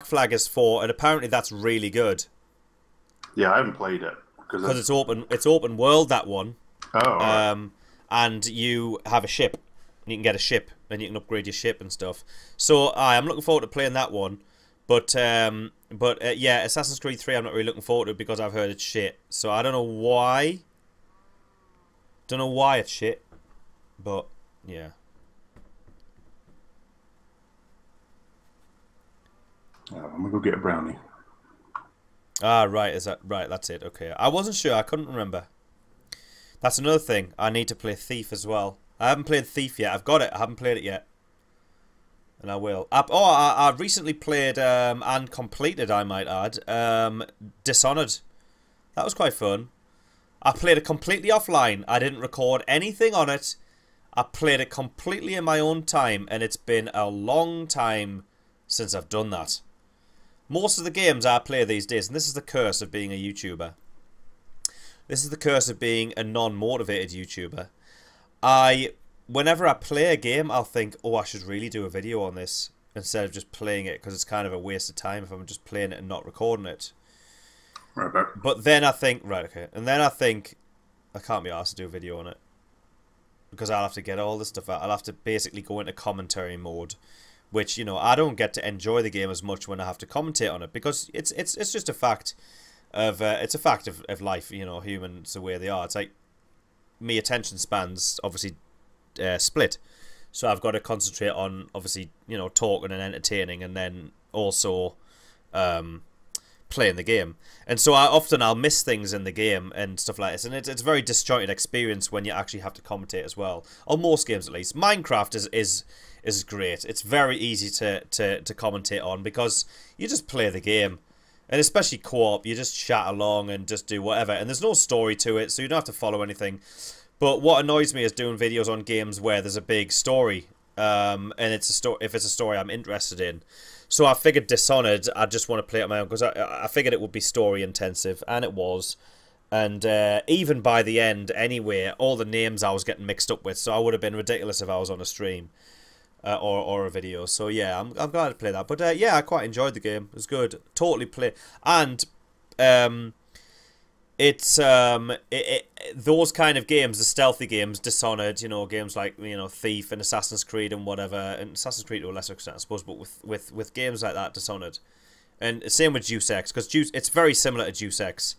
Flag is for, and apparently that's really good Yeah, I haven't played it because it's open. It's open world, that one. Oh, all right. And you have a ship. And you can get a ship, and you can upgrade your ship and stuff. So I'm looking forward to playing that one. But yeah, Assassin's Creed 3 I'm not really looking forward to because I've heard it's shit. So I don't know why. Don't know why it's shit. But yeah. Oh, I'm gonna go get a brownie. Ah, right, is that right, that's it, okay. I wasn't sure, I couldn't remember. That's another thing. I need to play Thief as well. I haven't played Thief yet. I've got it. I haven't played it yet. And I will. I recently played, and completed, I might add, Dishonored. That was quite fun. I played it completely offline. I didn't record anything on it. I played it completely in my own time, and it's been a long time since I've done that. Most of the games I play these days, and this is the curse of being a YouTuber. This is the curse of being a non-motivated YouTuber. Whenever I play a game, I'll think, oh, I should really do a video on this instead of just playing it, because it's kind of a waste of time if I'm just playing it and not recording it. Right back. But then I think, right, okay, and then I think, I can't be asked to do a video on it. Because I'll have to get all this stuff out. I'll have to basically go into commentary mode, which, you know, I don't get to enjoy the game as much when I have to commentate on it, because it's just a fact of of life, you know, humans the way they are. It's like me attention spans obviously split, so I've got to concentrate on obviously, you know, talking and entertaining, and then also playing the game. And so I'll miss things in the game and stuff like this, and it's a very disjointed experience when you actually have to commentate as well. On most games, at least. Minecraft is great. It's very easy to commentate on because you just play the game. And especially co-op, you just chat along and just do whatever. And there's no story to it, so you don't have to follow anything. But what annoys me is doing videos on games where there's a big story. And it's a story if it's a story I'm interested in. So I figured Dishonored, I just want to play it on my own, because I figured it would be story intensive, and it was. And even by the end, anyway, all the names I was getting mixed up with, so I would have been ridiculous if I was on a stream. Or a video. So yeah, I'm glad to play that. But yeah, I quite enjoyed the game. It was good. Totally play. And it's those kind of games, the stealthy games, Dishonored, you know, games like, you know, Thief and Assassin's Creed and whatever, and Assassin's Creed to a lesser extent, I suppose, but with games like that, Dishonored, and same with Deus Ex, because it's very similar to Deus Ex.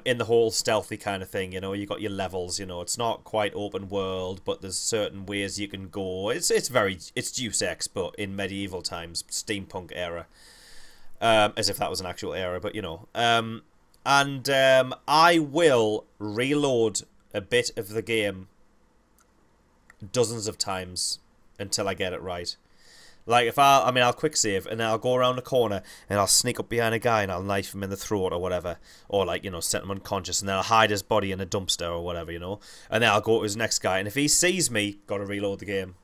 In the whole stealthy kind of thing, you know, you got your levels, you know, it's not quite open world, but there's certain ways you can go. It's Deus Ex, but in medieval times, steampunk era, as if that was an actual era, but you know, I will reload a bit of the game dozens of times until I get it right. Like, if I'll quick save, and then I'll go around the corner, and I'll sneak up behind a guy, and I'll knife him in the throat, or whatever. Or, like, you know, set him unconscious, and then I'll hide his body in a dumpster, or whatever, you know. And then I'll go to his next guy, and if he sees me, gotta reload the game.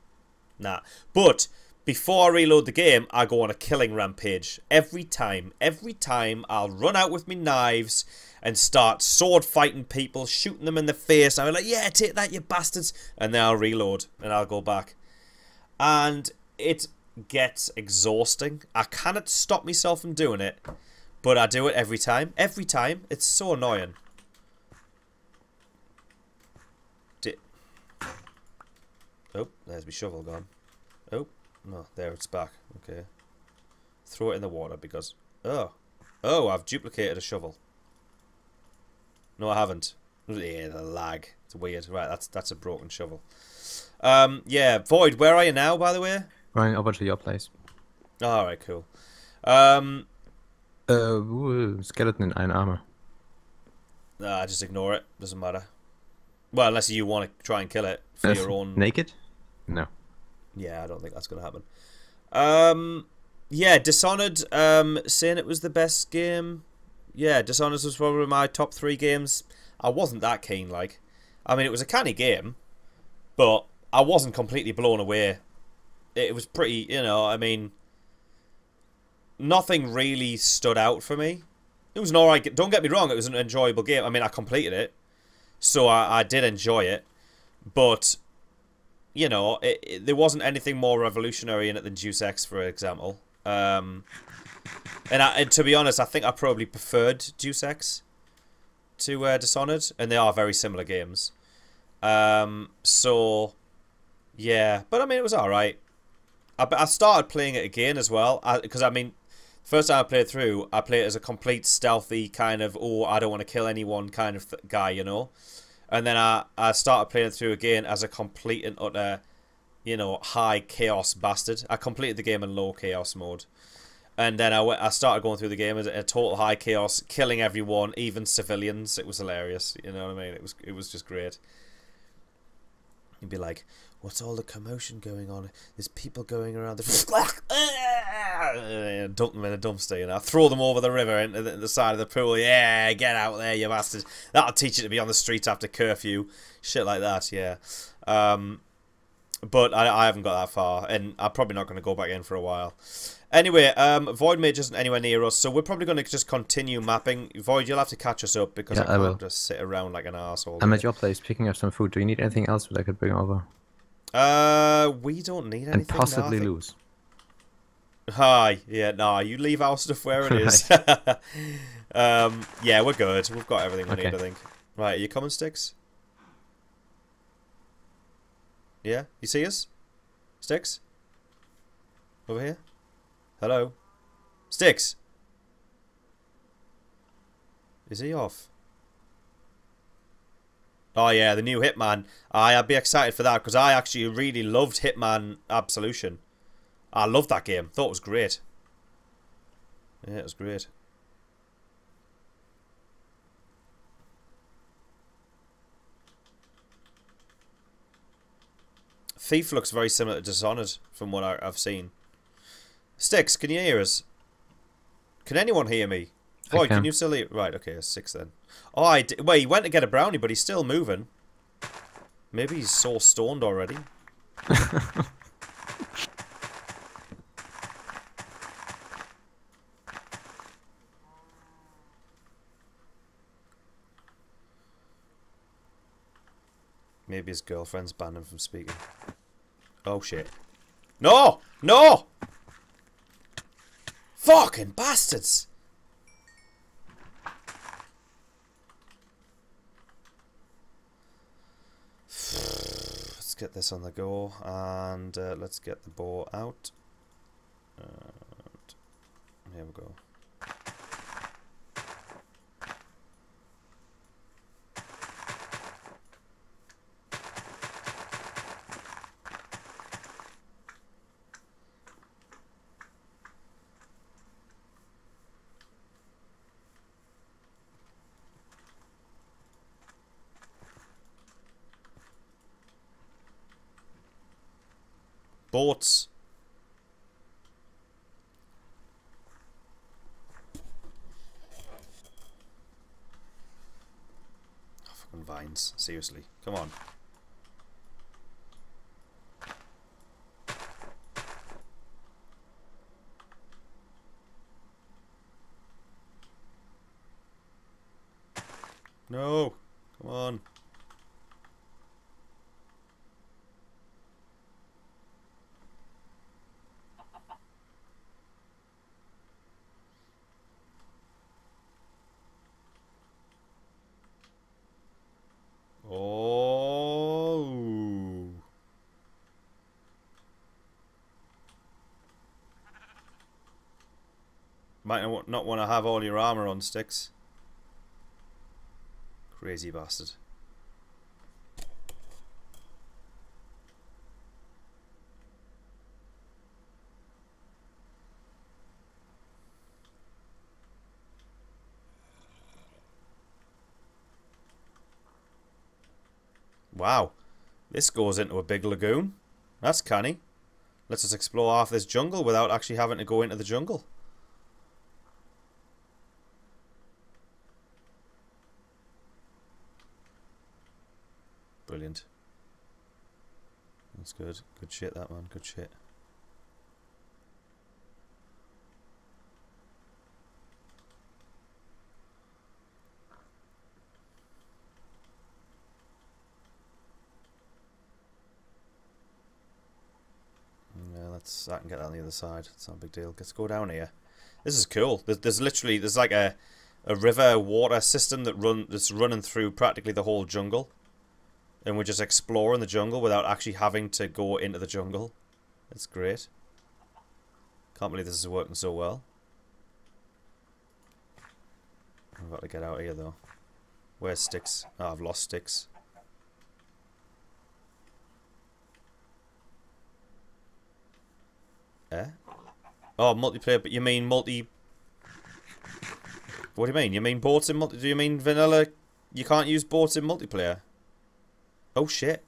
Nah. But, before I reload the game, I go on a killing rampage. Every time, I'll run out with me knives, and start sword fighting people, shooting them in the face. I'm like, yeah, take that, you bastards. And then I'll reload, and I'll go back. And it gets exhausting. I cannot stop myself from doing it, but I do it every time. Every time. It's so annoying. Oh, there's my shovel gone. Oh, no, there it's back. Okay. Throw it in the water because... Oh, I've duplicated a shovel. No, I haven't. Yeah, the lag. It's weird. Right, that's a broken shovel. Yeah, Void, where are you now, by the way? Going over to your place. Alright, cool. Skeleton in iron armor. Nah, just ignore it. Doesn't matter. Well, unless you want to try and kill it for your own... Naked? No. Yeah, I don't think that's going to happen. Yeah, Dishonored, saying it was the best game. Yeah, Dishonored was probably my top 3 games. I wasn't that keen, like. I mean, it was a canny game, but I wasn't completely blown away. It was pretty, you know, I mean, nothing really stood out for me. It was an alright, don't get me wrong, it was an enjoyable game. I mean, I completed it, so I did enjoy it, but, you know, there wasn't anything more revolutionary in it than Deus Ex, for example. And to be honest, I think I probably preferred Deus Ex to Dishonored, and they are very similar games. So yeah, but I mean, it was all right. I started playing it again as well, because I mean, first time I played through, I played it as a complete stealthy kind of, oh, I don't want to kill anyone kind of guy, you know. And then I started playing it through again as a complete and utter, you know, high chaos bastard. I completed the game in low chaos mode. And then I started going through the game as a total high chaos, killing everyone, even civilians. It was hilarious. You know what I mean? It was just great. You'd be like, what's all the commotion going on? There's people going around dump them in a dumpster, you know. Throw them over the river into the side of the pool. Yeah, get out there, you bastard. That'll teach you to be on the streets after curfew. Shit like that, yeah. But I haven't got that far, and I'm probably not going to go back in for a while. Anyway, Void Mage isn't anywhere near us, so we're probably going to just continue mapping. Void, you'll have to catch us up, because I can't just sit around like an arsehole. I'm at your place picking up some food. Do you need anything else that I could bring over? We don't need anything. And possibly lose. Hi, yeah, nah, you leave our stuff where it is. Yeah, we're good. We've got everything we need, I think. Right, are you coming, Sticks? Yeah, you see us? Sticks? Over here? Hello? Sticks? Is he off? Oh yeah, the new Hitman. I'd be excited for that, because I actually really loved Hitman Absolution. I loved that game. Thought it was great. Yeah, it was great. Thief looks very similar to Dishonored from what I've seen. Sticks, can you hear us? Can anyone hear me? Void, can you still hear? Right, okay, 6 then. Oh, wait, he went to get a brownie, but he's still moving. Maybe he's so stoned already. Maybe his girlfriend's banned him from speaking. Oh shit. No! No! Fucking bastards! Let's get this on the go, and let's get the bow out. And here we go. Boats. Oh, fucking vines. Seriously. Come on. No. Come on. Oh. Might not want to have all your armor on, Sticks. Crazy bastard. Wow. This goes into a big lagoon. That's canny. Let's just explore half this jungle without actually having to go into the jungle. Brilliant. That's good. Good shit, that man. Good shit. Yeah, I can get that on the other side. It's not a big deal. Let's go down here. This is cool. There's literally like a river water system that's running through practically the whole jungle, and we're just exploring the jungle without actually having to go into the jungle. It's great. Can't believe this is working so well. I've got to get out of here though. Where's sticks? Oh, I've lost sticks. Eh? Oh, multiplayer, but you mean multi... What do you mean? You mean boats in multi... Do you mean vanilla? You can't use boats in multiplayer? Oh, shit.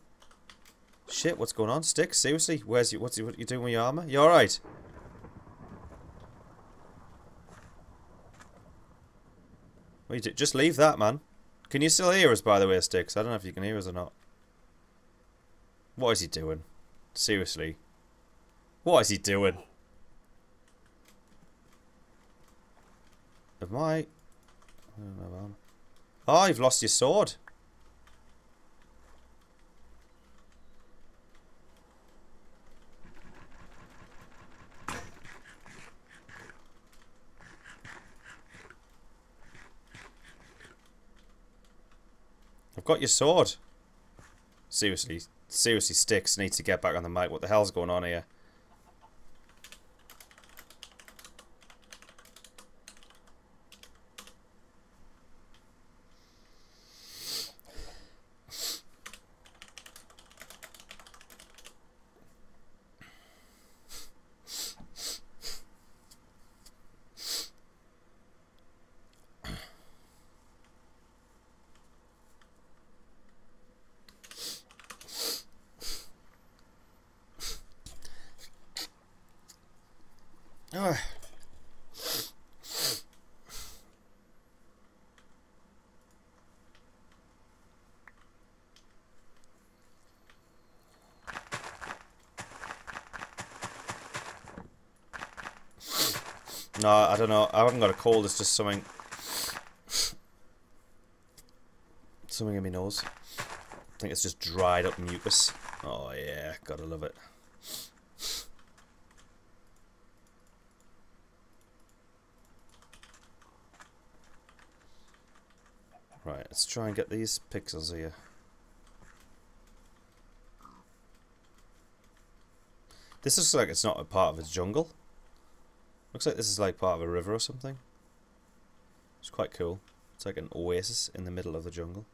Shit, what's going on? Sticks? Seriously? What you doing with your armor? You alright? What you do? Just leave that, man. Can you still hear us, by the way, Sticks? I don't know if you can hear us or not. What is he doing? Seriously. What is he doing? Am I don't know. Oh, you've lost your sword. I've got your sword. Seriously, Sticks needs to get back on the mic. What the hell's going on here? Ugh. No, I don't know. I haven't got a cold. It's just something in my nose. I think it's just dried up mucus. Oh yeah, gotta love it. Right, let's try and get these pixels here. This looks like it's not a part of a jungle. Looks like this is like part of a river or something. It's quite cool. It's like an oasis in the middle of the jungle.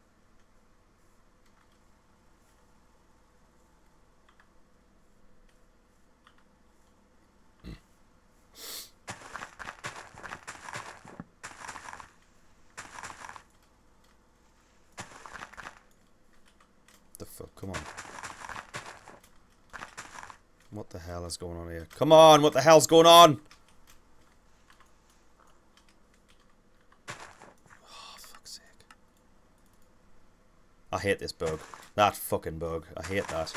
The fuck? Come on. What the hell is going on here? Come on! What the hell's going on? Oh, fuck's sake. I hate this bug. That fucking bug. I hate that.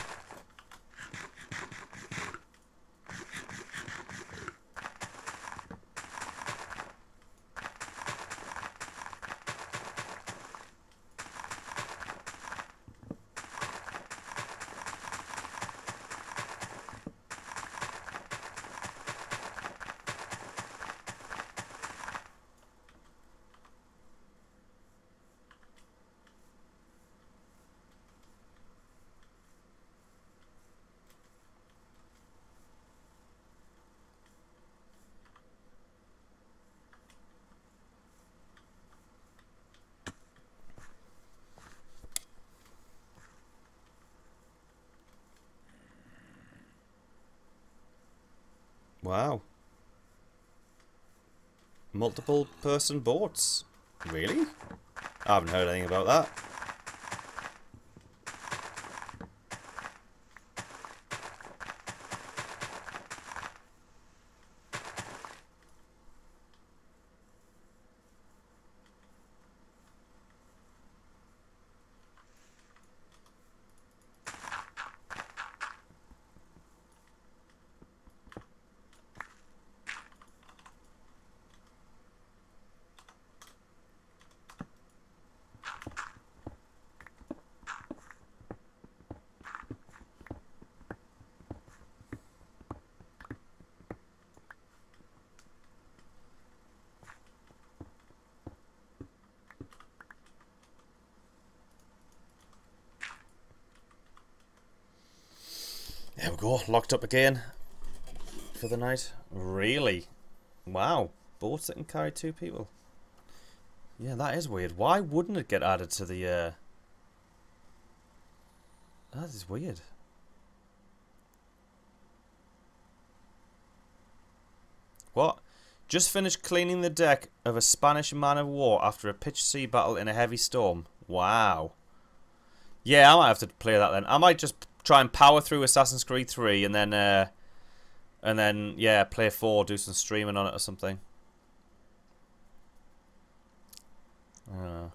Wow. Multiple person boats. Really? I haven't heard anything about that. There we go, locked up again for the night. Really? Wow. Boats that can carry 2 people. Yeah, that is weird. Why wouldn't it get added to the... That is weird. What? Just finished cleaning the deck of a Spanish man-of-war after a pitched sea battle in a heavy storm. Wow. Yeah, I might have to play that then. I might just try and power through Assassin's Creed 3 and then yeah, play 4, do some streaming on it or something. Have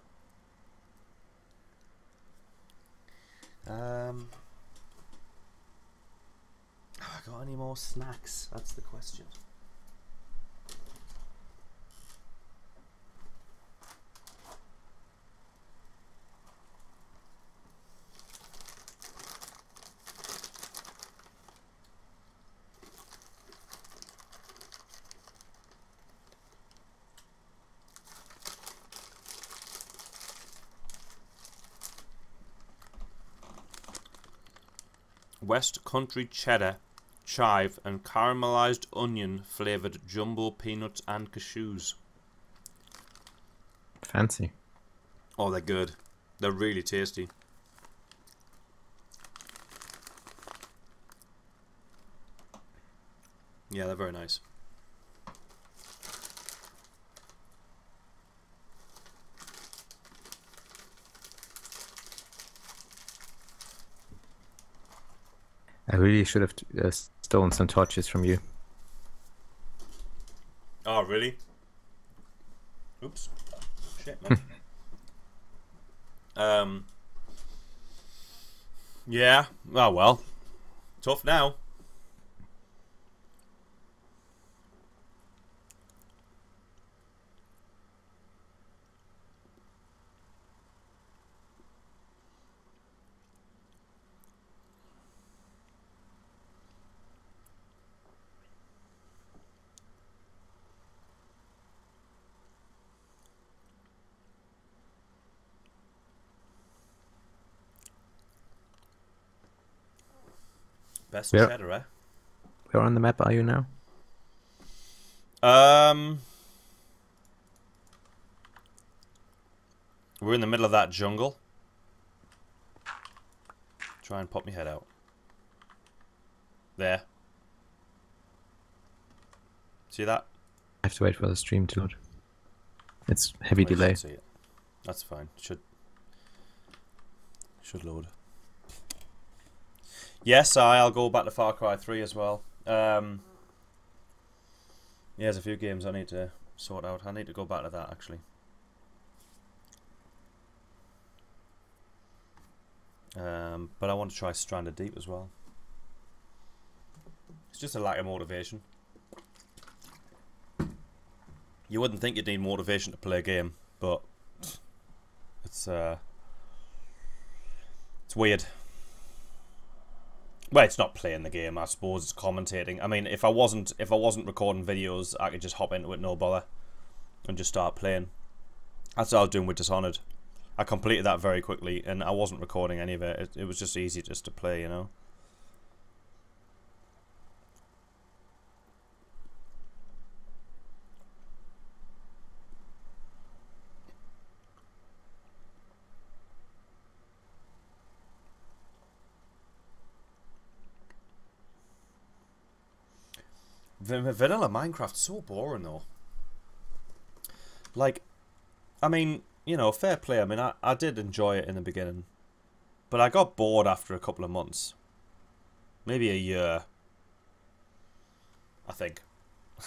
I got any more snacks? That's the question. West Country cheddar, chive, and caramelized onion flavored jumbo peanuts and cashews. Fancy. Oh, they're good. They're really tasty. Yeah, they're very nice. I really should have stolen some torches from you. Oh, really? Oops. Shit, man. Yeah. Oh, well. Tough now. Best Yeah. cheddar, eh? Where on the map are you now? We're in the middle of that jungle. Try and pop my head out. There. See that? I have to wait for the stream to load. It's heavy I should delay. see it. That's fine. Should load. Yes, I'll go back to Far Cry 3 as well. Yeah, there's a few games I need to sort out. I need to go back to that actually. But I want to try Stranded Deep as well. It's just a lack of motivation. You wouldn't think you'd need motivation to play a game, but it's weird. Well, it's not playing the game, I suppose. It's commentating. I mean, if I wasn't recording videos, I could just hop into it, no bother, and just start playing. That's what I was doing with Dishonored. I completed that very quickly, and I wasn't recording any of it. It was just easy just to play, you know. Vanilla Minecraft's so boring though. Like, I mean, you know, fair play. I mean, I did enjoy it in the beginning, but I got bored after a couple of months, maybe a year. I think.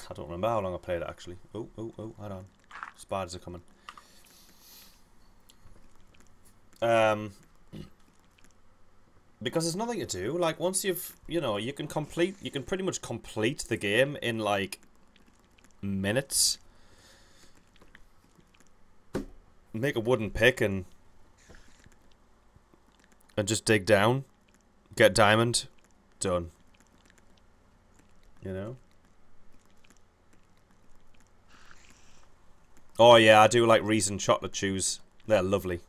I don't remember how long I played it actually. Oh, hold on. Spiders are coming. Because there's nothing to do. Like, once you've, you know, you can pretty much complete the game in like minutes. Make a wooden pick and just dig down, get diamond, done. You know? Oh yeah, I do like Reese and chocolate chews. They're lovely.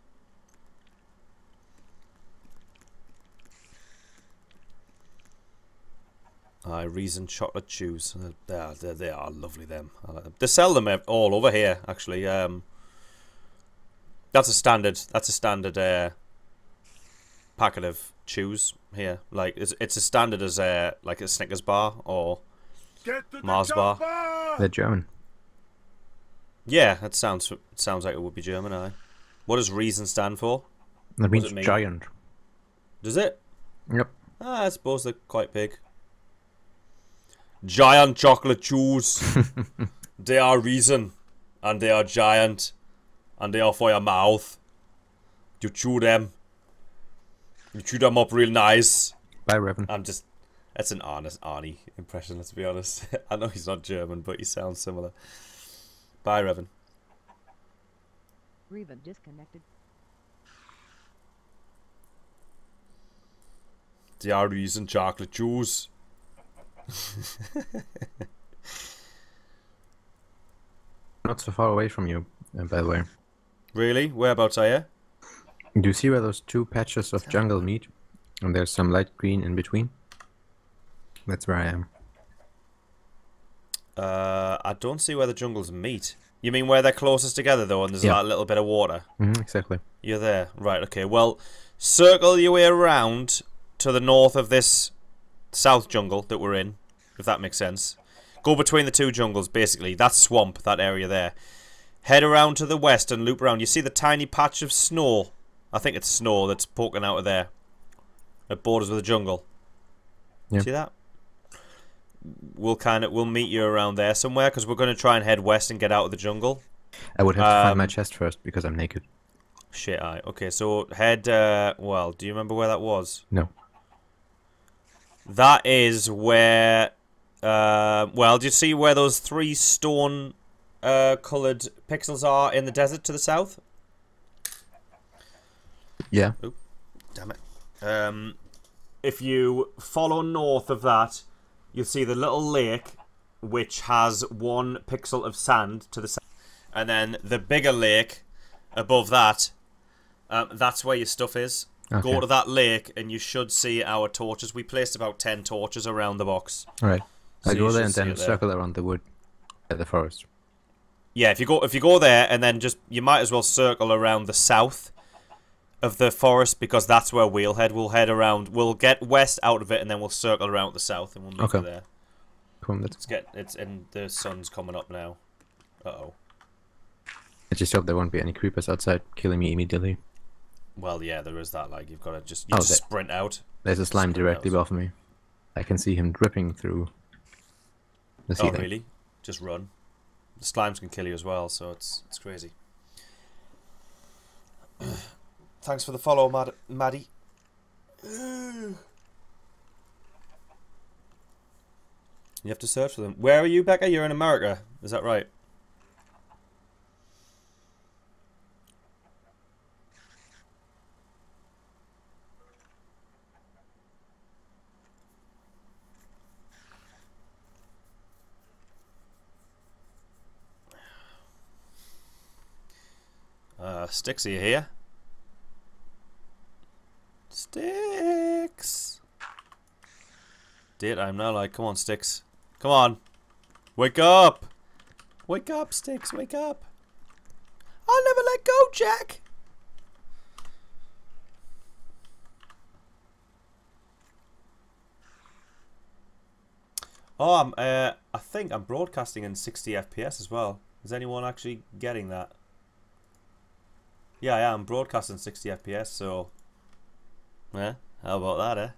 Reason chocolate chews. They are lovely. Them. I like them. They sell them all over here. Actually, that's a standard. That's a standard packet of chews here. Like it's as standard as like a Snickers bar or Mars bar. They're German. Yeah, it sounds like it would be German. What does Reason stand for? That means giant. Does it? Yep. I suppose they're quite big. Giant chocolate chews. They are Reason, and they are giant, and they are for your mouth. You chew them. You chew them up real nice. Bye, Revan. That's an honest Arnie impression, let's be honest. I know he's not German, but he sounds similar. Bye, Revan. Revan disconnected. They are Reason chocolate chews. Not so far away from you, by the way. Really? Whereabouts are you? Do you see where those two patches of jungle meet? And there's some light green in between? That's where I am. I don't see where the jungles meet. You mean where they're closest together, though, and there's like a little bit of water? Exactly. You're there. Right, okay. Well, circle your way around to the north of this south jungle that we're in, if that makes sense. Go between the two jungles, basically. That swamp, that area there. Head around to the west and loop around. You see the tiny patch of snow? I think it's snow that's poking out of there. It borders with the jungle. Yeah. See that? We'll meet you around there somewhere, because we're going to try and head west and get out of the jungle. I would have to find my chest first, because I'm naked. Shit, aye. Okay, so head, well, do you remember where that was? No. That is where, well, do you see where those 3 stone coloured pixels are in the desert to the south? Yeah. Oop, damn it. If you follow north of that, you'll see the little lake, which has 1 pixel of sand to the south. And then the bigger lake above that, that's where your stuff is. Okay. Go to that lake and you should see our torches. We placed about 10 torches around the box. Right. So I go there and then circle around the wood at the forest. Yeah, if you go there and then you might as well circle around the south of the forest, because that's where we'll head. We'll head around. We'll get west out of it and then we'll circle around the south and we'll meet you there. Cool. And the sun's coming up now. Uh-oh. I just hope there won't be any creepers outside killing me immediately. Well, yeah, there is that. Like, you've got to just sprint out. There's a slime directly above me. I can see him dripping through the ceiling. Oh, really? Just run. The slimes can kill you as well, so it's crazy. Thanks for the follow, Maddie. You have to search for them. Where are you, Becca? You're in America. Is that right? Sticks, are you here? Sticks! I'm now like, come on, Sticks. Come on. Wake up! Wake up, Sticks, wake up. I'll never let go, Jack! Oh, I think I'm broadcasting in 60 FPS as well. Is anyone actually getting that? Yeah, I am broadcasting 60 FPS, so... Yeah, how about that, eh?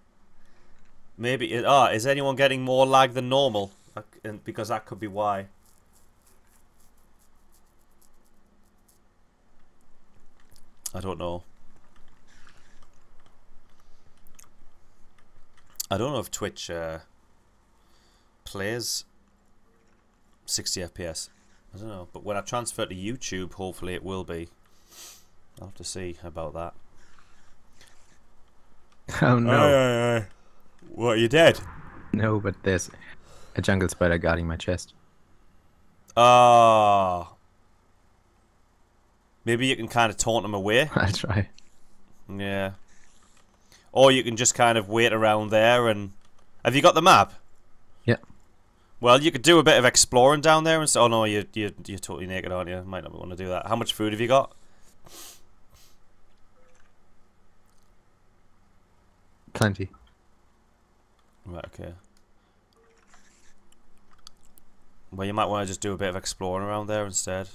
Maybe... is anyone getting more lag than normal? Because that could be why. I don't know. I don't know if Twitch plays 60 FPS. I don't know. But when I transfer to YouTube, hopefully it will be. I'll have to see about that. Oh no. What, are you dead? No, but there's a jungle spider guarding my chest. Ah. Maybe you can kind of taunt them away. I'll try. Yeah. Or you can just kind of wait around there and... Have you got the map? Well, you could do a bit of exploring down there and say, oh no, you're totally naked, aren't you? Might not want to do that. How much food have you got? Plenty. Right, okay. Well, you might want to just do a bit of exploring around there instead.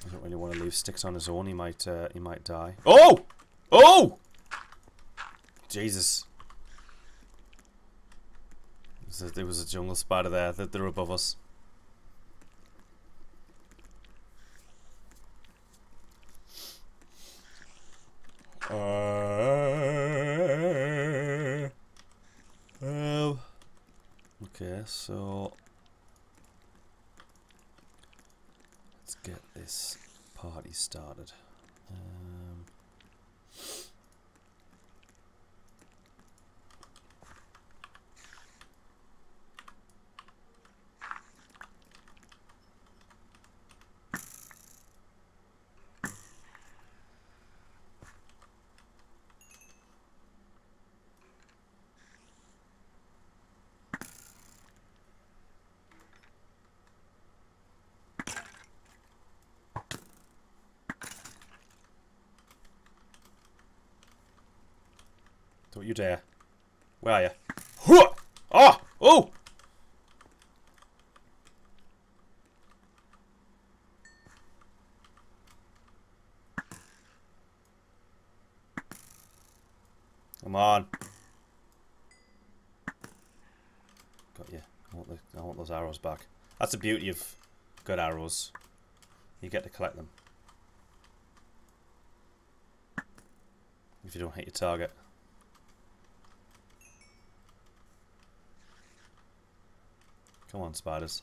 I don't really want to leave Sticks on his own. He might die. Oh! Oh! Jesus. There was a jungle spider there. They're above us. Okay, so let's get this party started. Don't you dare. Where are you? Oh! Oh! Come on. Got you. I want those arrows back. That's the beauty of good arrows. You get to collect them. If you don't hit your target. Come on, spiders.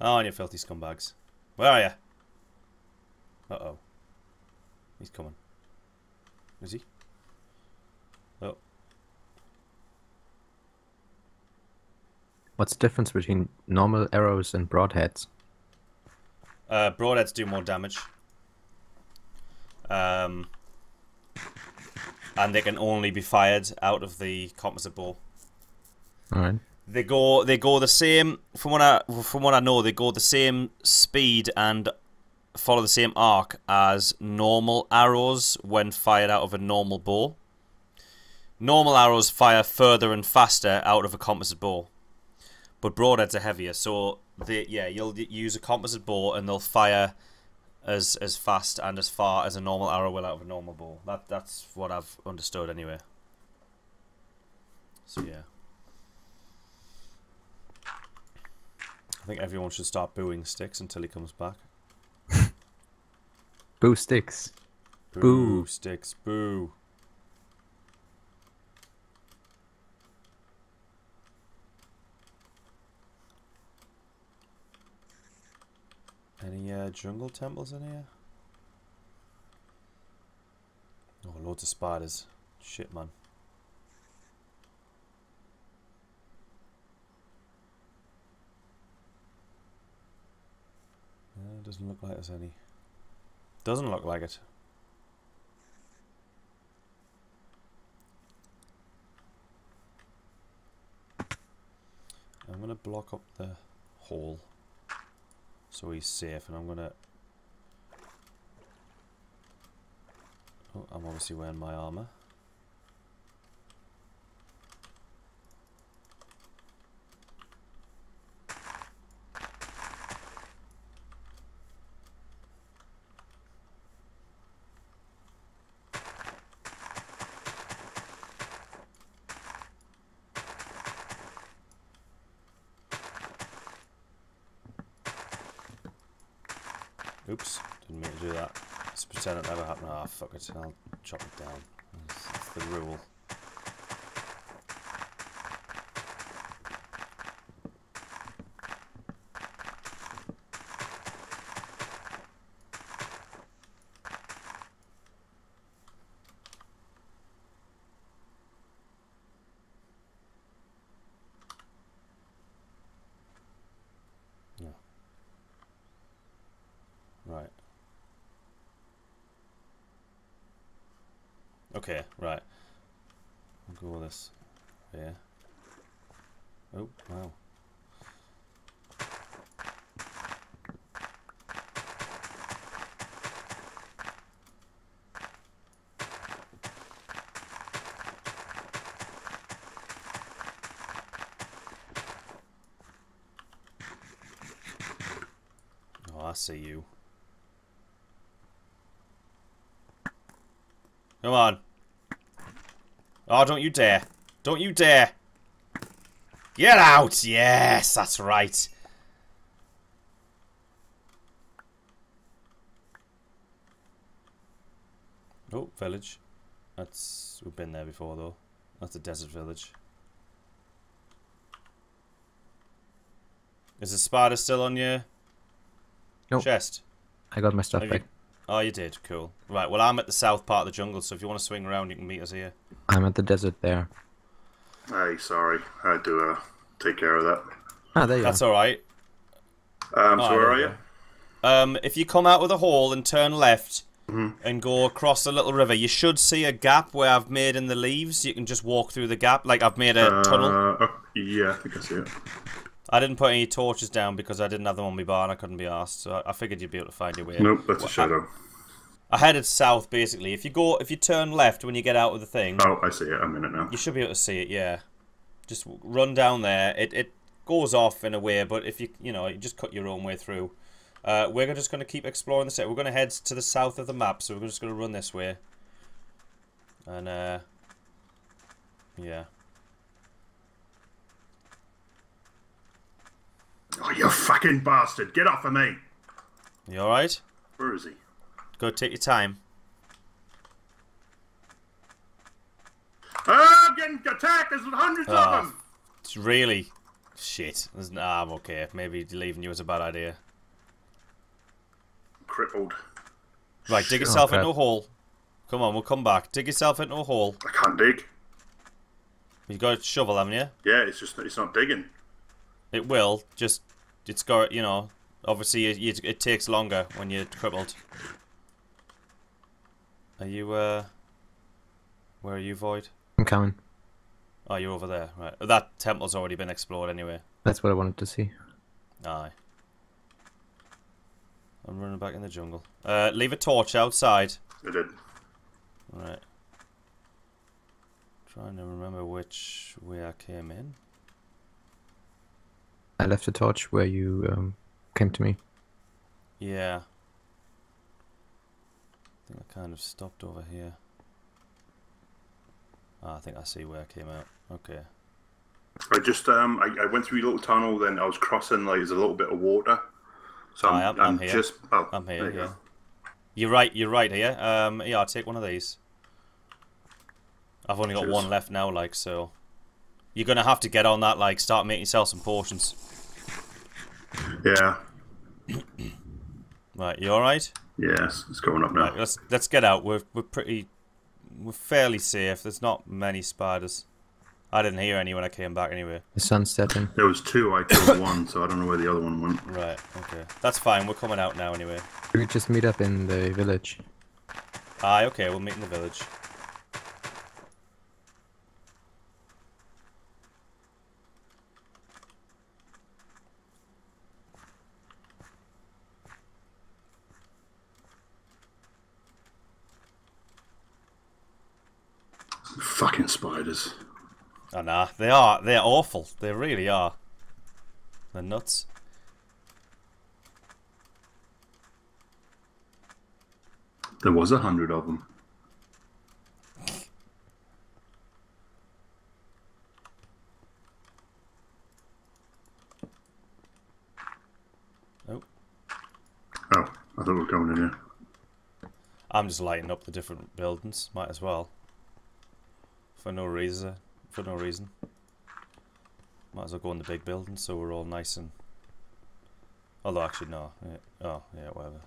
Oh, and you filthy scumbags. Where are you? Uh-oh. He's coming. Is he? Oh. What's the difference between normal arrows and broadheads? Broadheads do more damage. And they can only be fired out of the composite bow. Alright. They go the same from what I know, they go the same speed and follow the same arc as normal arrows when fired out of a normal bow. Normal arrows fire further and faster out of a composite bow. But broadheads are heavier, so you'll use a composite bow and they'll fire as fast and as far as a normal arrow will out of a normal bow. That's what I've understood anyway. So yeah. I think everyone should start booing Sticks until he comes back. Boo Sticks. Boo Sticks, boo. Any jungle temples in here? Oh, loads of spiders. Shit, man. Doesn't look like there's any. Doesn't look like it. I'm gonna block up the hole so he's safe, and I'm gonna. Oh, I'm obviously wearing my armor. Oops, didn't mean to do that. Let's pretend it never happened. Ah, fuck it, I'll chop it down. It's the rule. Right. Okay, right. We'll go with this. Yeah. Oh, wow. Oh, I see you. Come on. Oh, don't you dare. Don't you dare. Get out! Yes, that's right. Oh, village. That's... We've been there before, though. That's a desert village. Is the spider still on your chest? I got my stuff Have back. you... Oh, you did. Cool. Right, well, I'm at the south part of the jungle, so if you want to swing around, you can meet us here. I'm at the desert there. Hey, sorry. I had to take care of that. Ah, there you That's are. alright. So where are you? If you come out of the hole and turn left and go across the little river, you should see a gap where I've made in the leaves. You can just walk through the gap, like I've made a tunnel. Oh, yeah, I think I see it. I didn't put any torches down because I didn't have them on my bar and I couldn't be asked, so I figured you'd be able to find your way. Nope, that's a shadow. I headed south basically. If you turn left when you get out of the thing, Oh, I see it. I'm in it now. you should be able to see it. Yeah, just run down there. It goes off in a way, but if you just cut your own way through. We're just going to keep exploring the set. We're going to head to the south of the map, so we're just going to run this way. And yeah. Oh, you fucking bastard! Get off of me! You all right? Where is he? Go take your time. Oh, I'm getting attacked! There's hundreds of them! It's really shit. Nah, I'm okay. Maybe leaving you was a bad idea. Crippled. Right, dig yourself crap. into a hole. Come on, we'll come back. Dig yourself into a hole. I can't dig. You got a shovel, haven't you? Yeah, it's not digging. It will. Just it's got obviously it takes longer when you're crippled. Are you where are you, Void? I'm coming. Oh, you're over there, right? That temple's already been explored anyway. That's what I wanted to see. Aye. I'm running back in the jungle. Leave a torch outside. I did. Right. Trying to remember which way I came in. I left a torch where you came to me. Yeah. I think I kind of stopped over here. Ah, I think I see where I came out. Okay. I just I went through a little tunnel, then I was crossing like there's a little bit of water. So I'm here. just I'm here, there you yeah. go. You're right here. Yeah, I'll take one of these. I've only got Cheers. one left now, like, so you're gonna have to get on that, like, start making yourself some potions. Yeah. Right, you alright? Yes, it's going up now. Right, let's get out. We're fairly safe. There's not many spiders. I didn't hear any when I came back anyway. The sun's setting. There was two, I killed one, so I don't know where the other one went. Right, okay. That's fine, we're coming out now anyway. We could just meet up in the village. Aye, okay, we'll meet in the village. Fucking spiders. Oh, nah, they're awful. They really are. They're nuts. There was 100 of them. Oh. Oh, I thought we were going in here. I'm just lighting up the different buildings. Might as well. For no reason. Might as well go in the big building so we're all nice and... Although, actually, no. Yeah. Oh, yeah, whatever.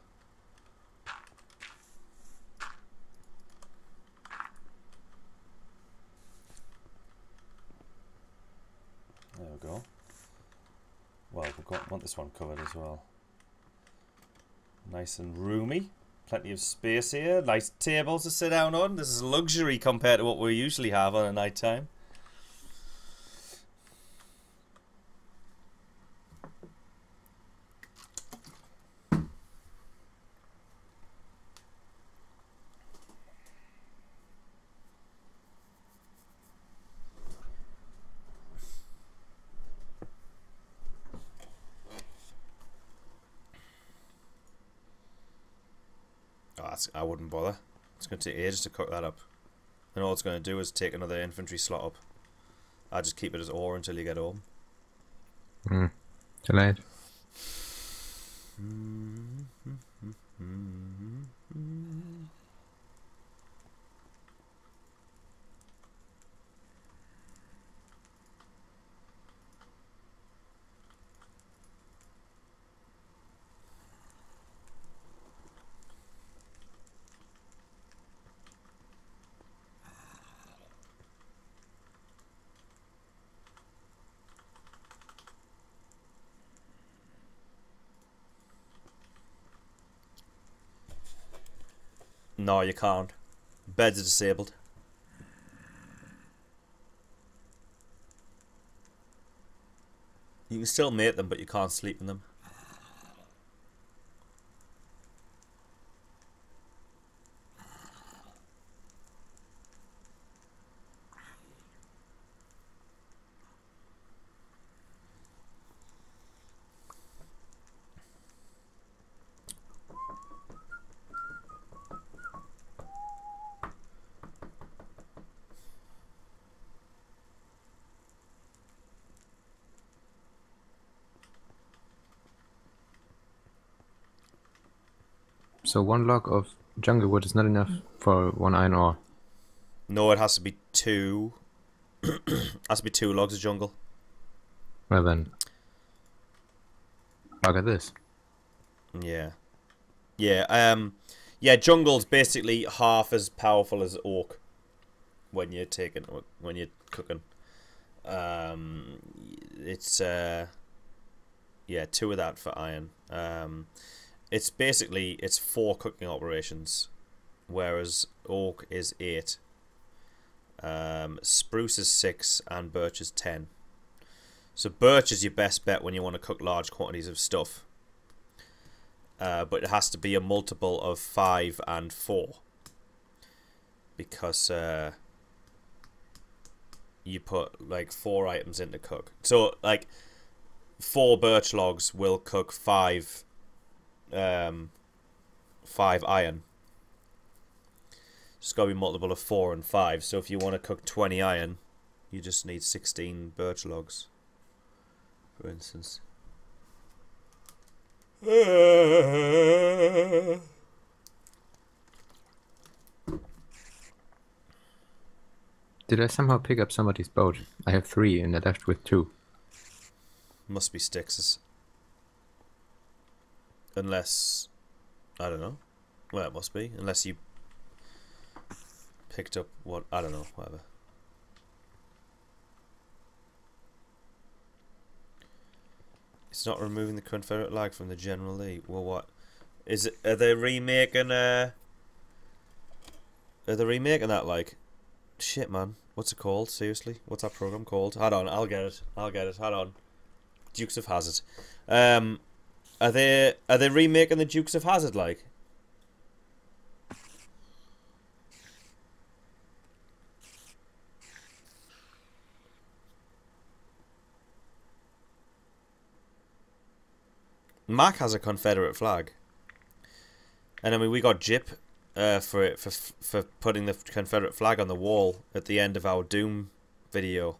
There we go. Well, want this one covered as well. Nice and roomy. Plenty of space here. Nice tables to sit down on. This is luxury compared to what we usually have on a night time. I wouldn't bother. It's going to take ages to cook that up. And all it's going to do is take another infantry slot up. I just keep it as ore until you get home. Too late. No, you can't. Beds are disabled. You can still mate them, but you can't sleep in them. So 1 log of jungle wood is not enough for 1 iron ore. No, it has to be 2. Has to be 2 logs of jungle. Well then, look at this. Yeah. Yeah, jungle's basically half as powerful as oak when you're cooking. It's 2 of that for iron. It's 4 cooking operations, whereas oak is 8. Spruce is 6 and birch is 10. So birch is your best bet when you want to cook large quantities of stuff. But it has to be a multiple of 5 and 4. Because you put like 4 items in to cook. So like 4 birch logs will cook 5 iron. It's got to be multiple of 4 and 5. So if you want to cook 20 iron, you just need 16 birch logs, for instance. Did I somehow pick up somebody's boat? I have 3 and I left with 2. Must be Styx's. Unless, I don't know. Well, it must be. Unless you picked up what, I don't know, whatever. It's not removing the Confederate flag from the General Lee. Well, what? Is it, are they remaking that, like? Shit, man. What's it called? Seriously? What's that program called? Hold on, I'll get it. Hold on. Dukes of Hazzard. Are they remaking the Dukes of Hazzard, like? Mac has a Confederate flag, and I mean we got Jip for putting the Confederate flag on the wall at the end of our Doom video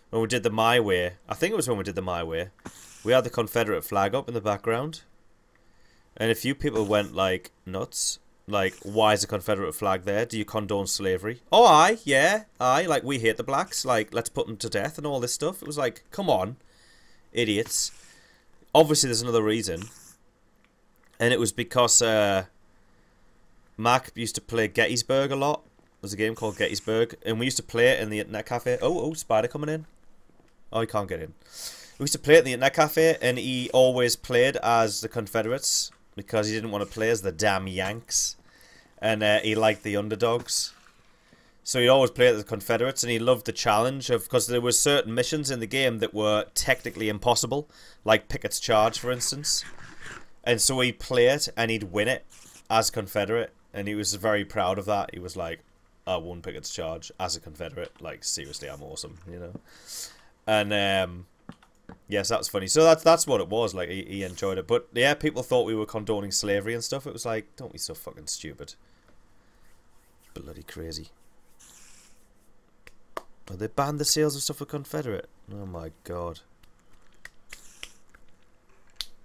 when we did the My Way. I think it was when we did the My Way. We had the Confederate flag up in the background, and a few people went like nuts. Like, why is the Confederate flag there? Do you condone slavery? Oh, aye, yeah, aye. Like, we hate the blacks. Like, let's put them to death and all this stuff. It was like, come on, idiots. Obviously, there's another reason, and it was because Mac used to play Gettysburg a lot. There's a game called Gettysburg, and we used to play it in the internet cafe. Oh, spider coming in. Oh, he can't get in. We used to play it in the internet cafe, and he always played as the Confederates, because he didn't want to play as the damn Yanks, and he liked the underdogs. So he'd always play as the Confederates, and he loved the challenge of, because there were certain missions in the game that were technically impossible, like Pickett's Charge, for instance. And so he'd play it, and he'd win it as Confederate, and he was very proud of that. He was like, I won Pickett's Charge as a Confederate. Like, seriously, I'm awesome, you know? And, yes, that's funny. So that's what it was. Like, he enjoyed it. But, yeah, people thought we were condoning slavery and stuff. It was like, don't be so fucking stupid. Bloody crazy. Oh, they banned the sales of stuff for Confederate. Oh, my God.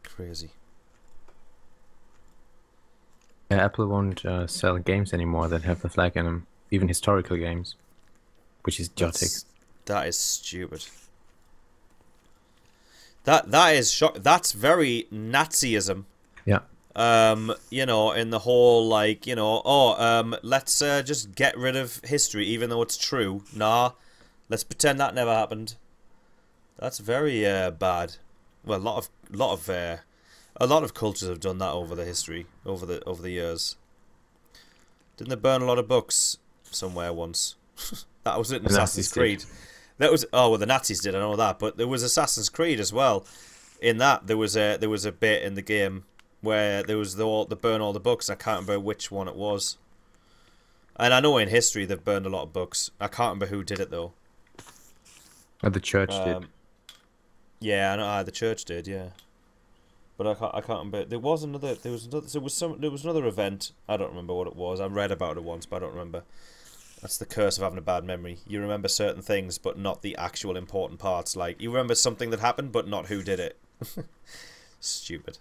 Crazy. Yeah, Apple won't sell games anymore that have the flag in them, even historical games, which is idiotic. That is stupid. That is shock. That's very Nazism. Yeah. You know, in the whole, like, you know, let's just get rid of history, even though it's true. Nah, let's pretend that never happened. That's very bad. Well, a lot of cultures have done that over the history, over the years. Didn't they burn a lot of books somewhere once? That was it in Assassin's Creed. That was, oh well, the Nazis did, I know that, but there was Assassin's Creed as well. In that there was a bit in the game where there was the burn all the books. I can't remember which one it was. And I know in history they've burned a lot of books. I can't remember who did it though. Oh, the church did. Yeah, I know the church did. Yeah. But I can't remember. There was another event. I don't remember what it was. I read about it once, but I don't remember. That's the curse of having a bad memory. You remember certain things, but not the actual important parts. Like, you remember something that happened, but not who did it. Stupid.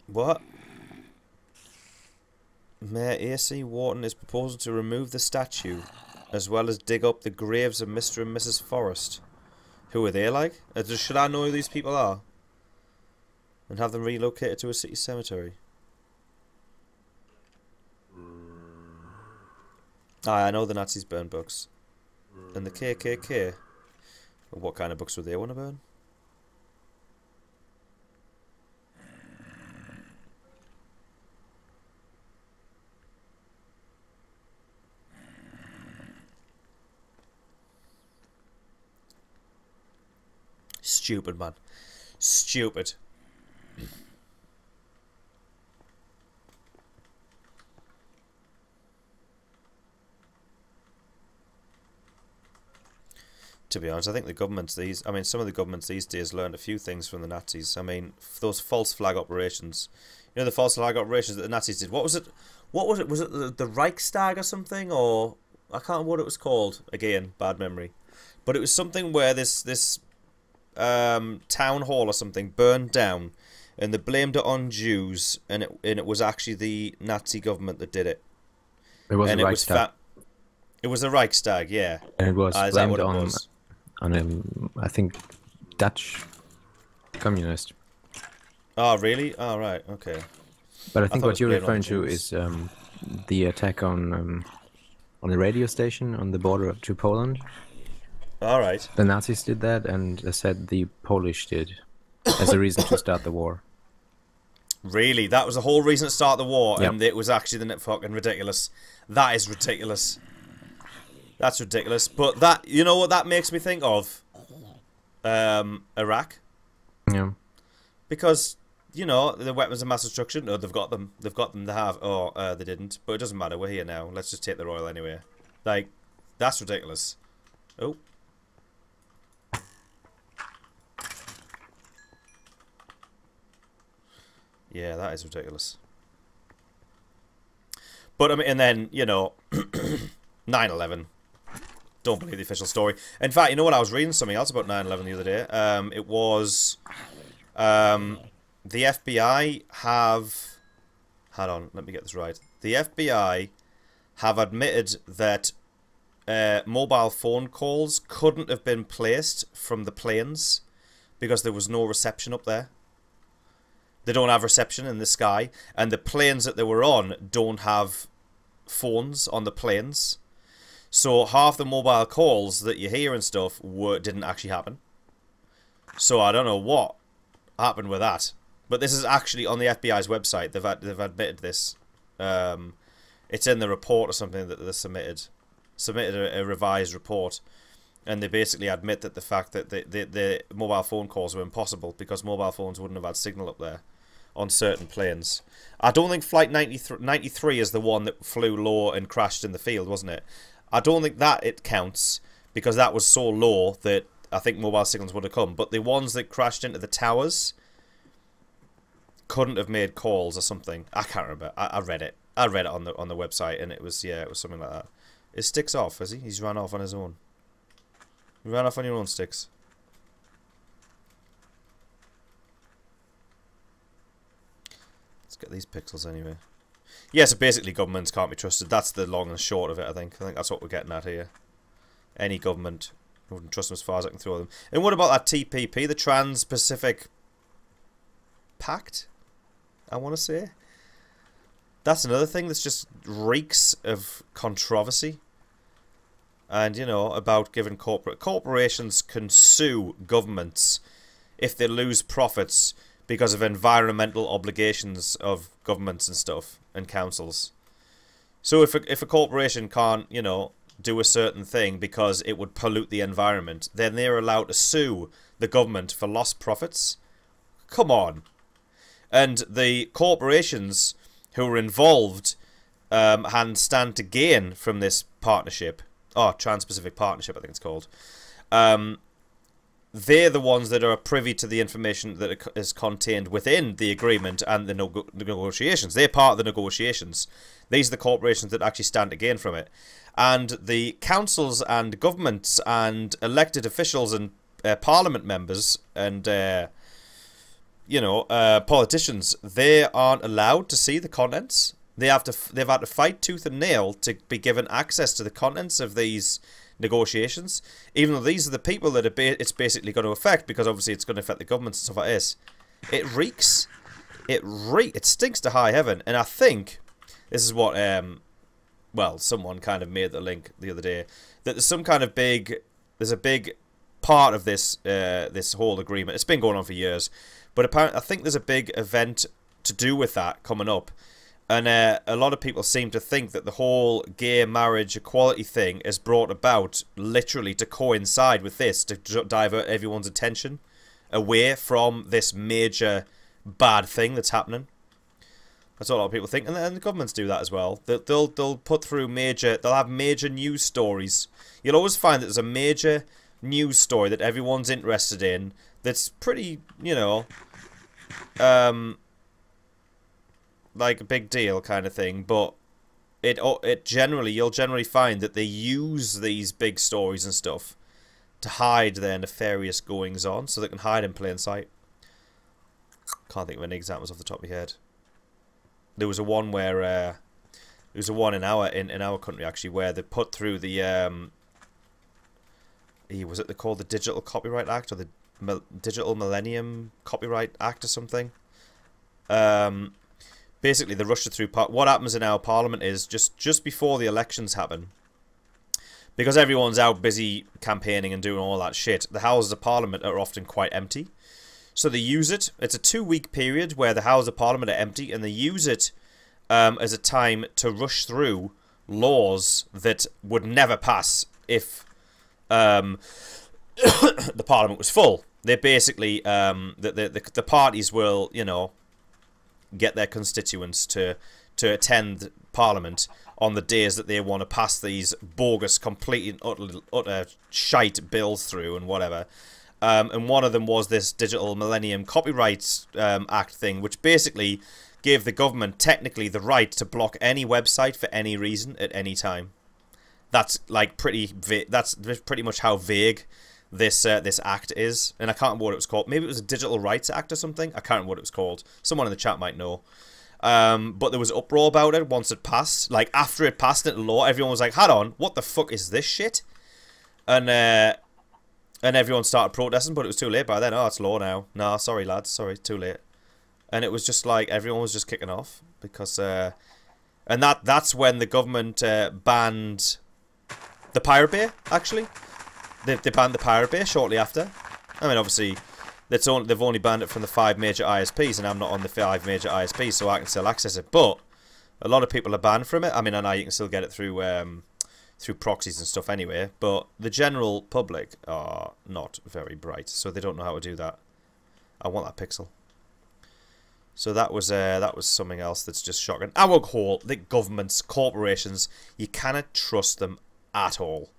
What? Mayor A.C. Wharton is proposing to remove the statue, as well as dig up the graves of Mr. and Mrs. Forrest. Who are they like? Should I know who these people are? And have them relocated to a city cemetery? I know the Nazis burned books. And the KKK? What kind of books would they want to burn? Stupid, man. Stupid. To be honest, I think the governments some of the governments these days learned a few things from the Nazis. I mean, those false flag operations. You know, the false flag operations that the Nazis did. What was it? Was it the Reichstag or something? Or I can't remember what it was called. Again, bad memory. But it was something where this town hall or something burned down, and they blamed it on Jews, and it was actually the Nazi government that did it. It was the Reichstag. It was the Reichstag, yeah. And it was blamed on I think, Dutch communist. Oh, really? Oh, right, okay. But I think what you're referring to is the attack on the radio station on the border to Poland. All right. The Nazis did that, and they said the Polish did, as a reason to start the war. Really? That was the whole reason to start the war, Yep. and it was actually the fucking ridiculous. That is ridiculous. That's ridiculous. But that, you know what that makes me think of? Iraq. Yeah. Because, you know, the weapons of mass destruction, they've got them. They've got them to have. They didn't. But it doesn't matter. We're here now. Let's just take the oil anyway. Like, that's ridiculous. Oh. Yeah, that is ridiculous. But, I mean, and then, you know, 9/11. Don't believe the official story. In fact, you know what? I was reading something else about 9/11 the other day. It was... the FBI have... Hold on, let me get this right. The FBI have admitted that mobile phone calls couldn't have been placed from the planes because there was no reception up there. They don't have reception in the sky, and the planes that they were on don't have phones on the planes. So half the mobile calls that you hear and stuff didn't actually happen. So I don't know what happened with that. But this is actually on the FBI's website. They've admitted this. It's in the report or something that they submitted a revised report, and they basically admit that the fact that the mobile phone calls were impossible because mobile phones wouldn't have had signal up there on certain planes. I don't think Flight 93 is the one that flew low and crashed in the field, wasn't it? I don't think that it counts because that was so low that I think mobile signals would have come. But the ones that crashed into the towers couldn't have made calls or something. I can't remember. I read it. I read it on the website, and it was something like that. Is Sticks off? Has he? He's run off on his own. You ran off on your own, Sticks. Let's get these pixels anyway. Yeah, so basically governments can't be trusted. That's the long and short of it, I think. I think that's what we're getting at here. Any government, I wouldn't trust them as far as I can throw them. And what about that TPP, the Trans-Pacific Pact? I want to say. That's another thing that's just reeks of controversy. And, you know, about giving corporations can sue governments if they lose profits because of environmental obligations of governments and stuff and councils. So if a corporation can't, you know, do a certain thing because it would pollute the environment, then they're allowed to sue the government for lost profits. Come on. And the corporations who are involved and stand to gain from this partnership, Trans-Pacific Partnership I think it's called, they're the ones that are privy to the information that is contained within the agreement and the negotiations. They're part of the negotiations. These are the corporations that actually stand to gain from it. And the councils and governments and elected officials and parliament members and politicians, they aren't allowed to see the contents. They've had to fight tooth and nail to be given access to the contents of these negotiations, even though these are the people that it's basically going to affect, because obviously it's going to affect the governments and stuff like this. It reeks. It stinks to high heaven, and I think this is what someone kind of made the link the other day, that there's some kind of there's a big part of this this whole agreement. It's been going on for years, but apparently I think there's a big event to do with that coming up. And a lot of people seem to think that the whole gay marriage equality thing is brought about literally to coincide with this, to divert everyone's attention away from this major bad thing that's happening. That's what a lot of people think, and the governments do that as well. They'll put through they'll have major news stories. You'll always find that there's a major news story that everyone's interested in that's pretty, you know, like a big deal kind of thing, but you'll generally find that they use these big stories and stuff to hide their nefarious goings on, so they can hide in plain sight. Can't think of any examples off the top of my head. There was a one where there was a one in our country actually where they put through the was it called the Digital Copyright Act or the Digital Millennium Copyright Act or something? Basically, they rushed it through. What happens in our parliament is just before the elections happen, because everyone's out busy campaigning and doing all that shit, the Houses of Parliament are often quite empty. So they use it. It's a 2-week period where the Houses of Parliament are empty, and they use it as a time to rush through laws that would never pass if the Parliament was full. They basically the parties will, you know, get their constituents to attend Parliament on the days that they want to pass these bogus, complete and utter shite bills through and whatever. And one of them was this Digital Millennium Copyright Act thing, which basically gave the government technically the right to block any website for any reason at any time. That's like that's pretty much how vague this act is, and I can't remember what it was called. Maybe it was a Digital Rights Act or something. I can't remember what it was called. Someone in the chat might know. But there was uproar about it once it passed. Like, after it passed into law, everyone was like, hold on, what the fuck is this shit? And everyone started protesting, but it was too late by then. Oh, it's law now. Nah, sorry lads, sorry, too late. and it was just like everyone was just kicking off because, and that's when the government banned the Pirate Bay. Actually, they banned the Pirate Bay shortly after. I mean, obviously, they've only banned it from the 5 major ISPs, and I'm not on the 5 major ISPs, so I can still access it. But a lot of people are banned from it. I mean, I know you can still get it through through proxies and stuff anyway, but the general public are not very bright, so they don't know how to do that. I want that pixel. So that was something else that's just shocking. Our whole, the governments, corporations, you cannot trust them at all.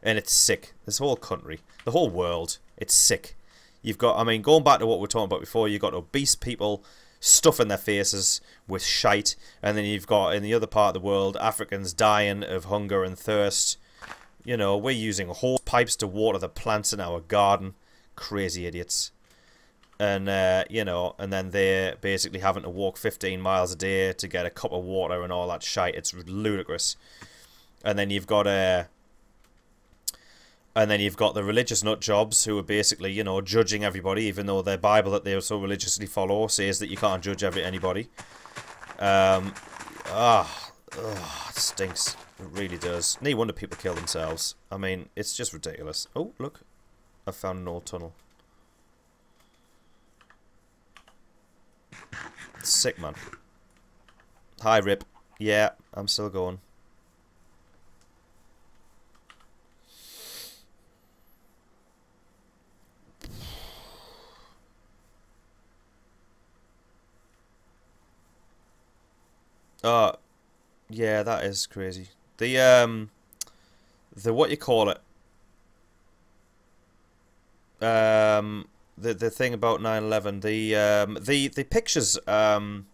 And it's sick. This whole country, the whole world, it's sick. You've got, I mean, going back to what we were talking about before, you've got obese people stuffing their faces with shite, and then you've got, in the other part of the world, Africans dying of hunger and thirst. You know, we're using hose pipes to water the plants in our garden. Crazy idiots. And, you know, and then they're basically having to walk 15 miles a day to get a cup of water and all that shite. It's ludicrous. And then you've got the religious nut jobs who are basically, you know, judging everybody, even though their Bible that they so religiously follow says that you can't judge anybody. It stinks. It really does. No wonder people kill themselves. I mean, it's just ridiculous. Oh, look. I found an old tunnel. Sick, man. Hi, Rip. Yeah, I'm still going. Yeah, that is crazy. The what you call it? The thing about 9/11, the pictures, the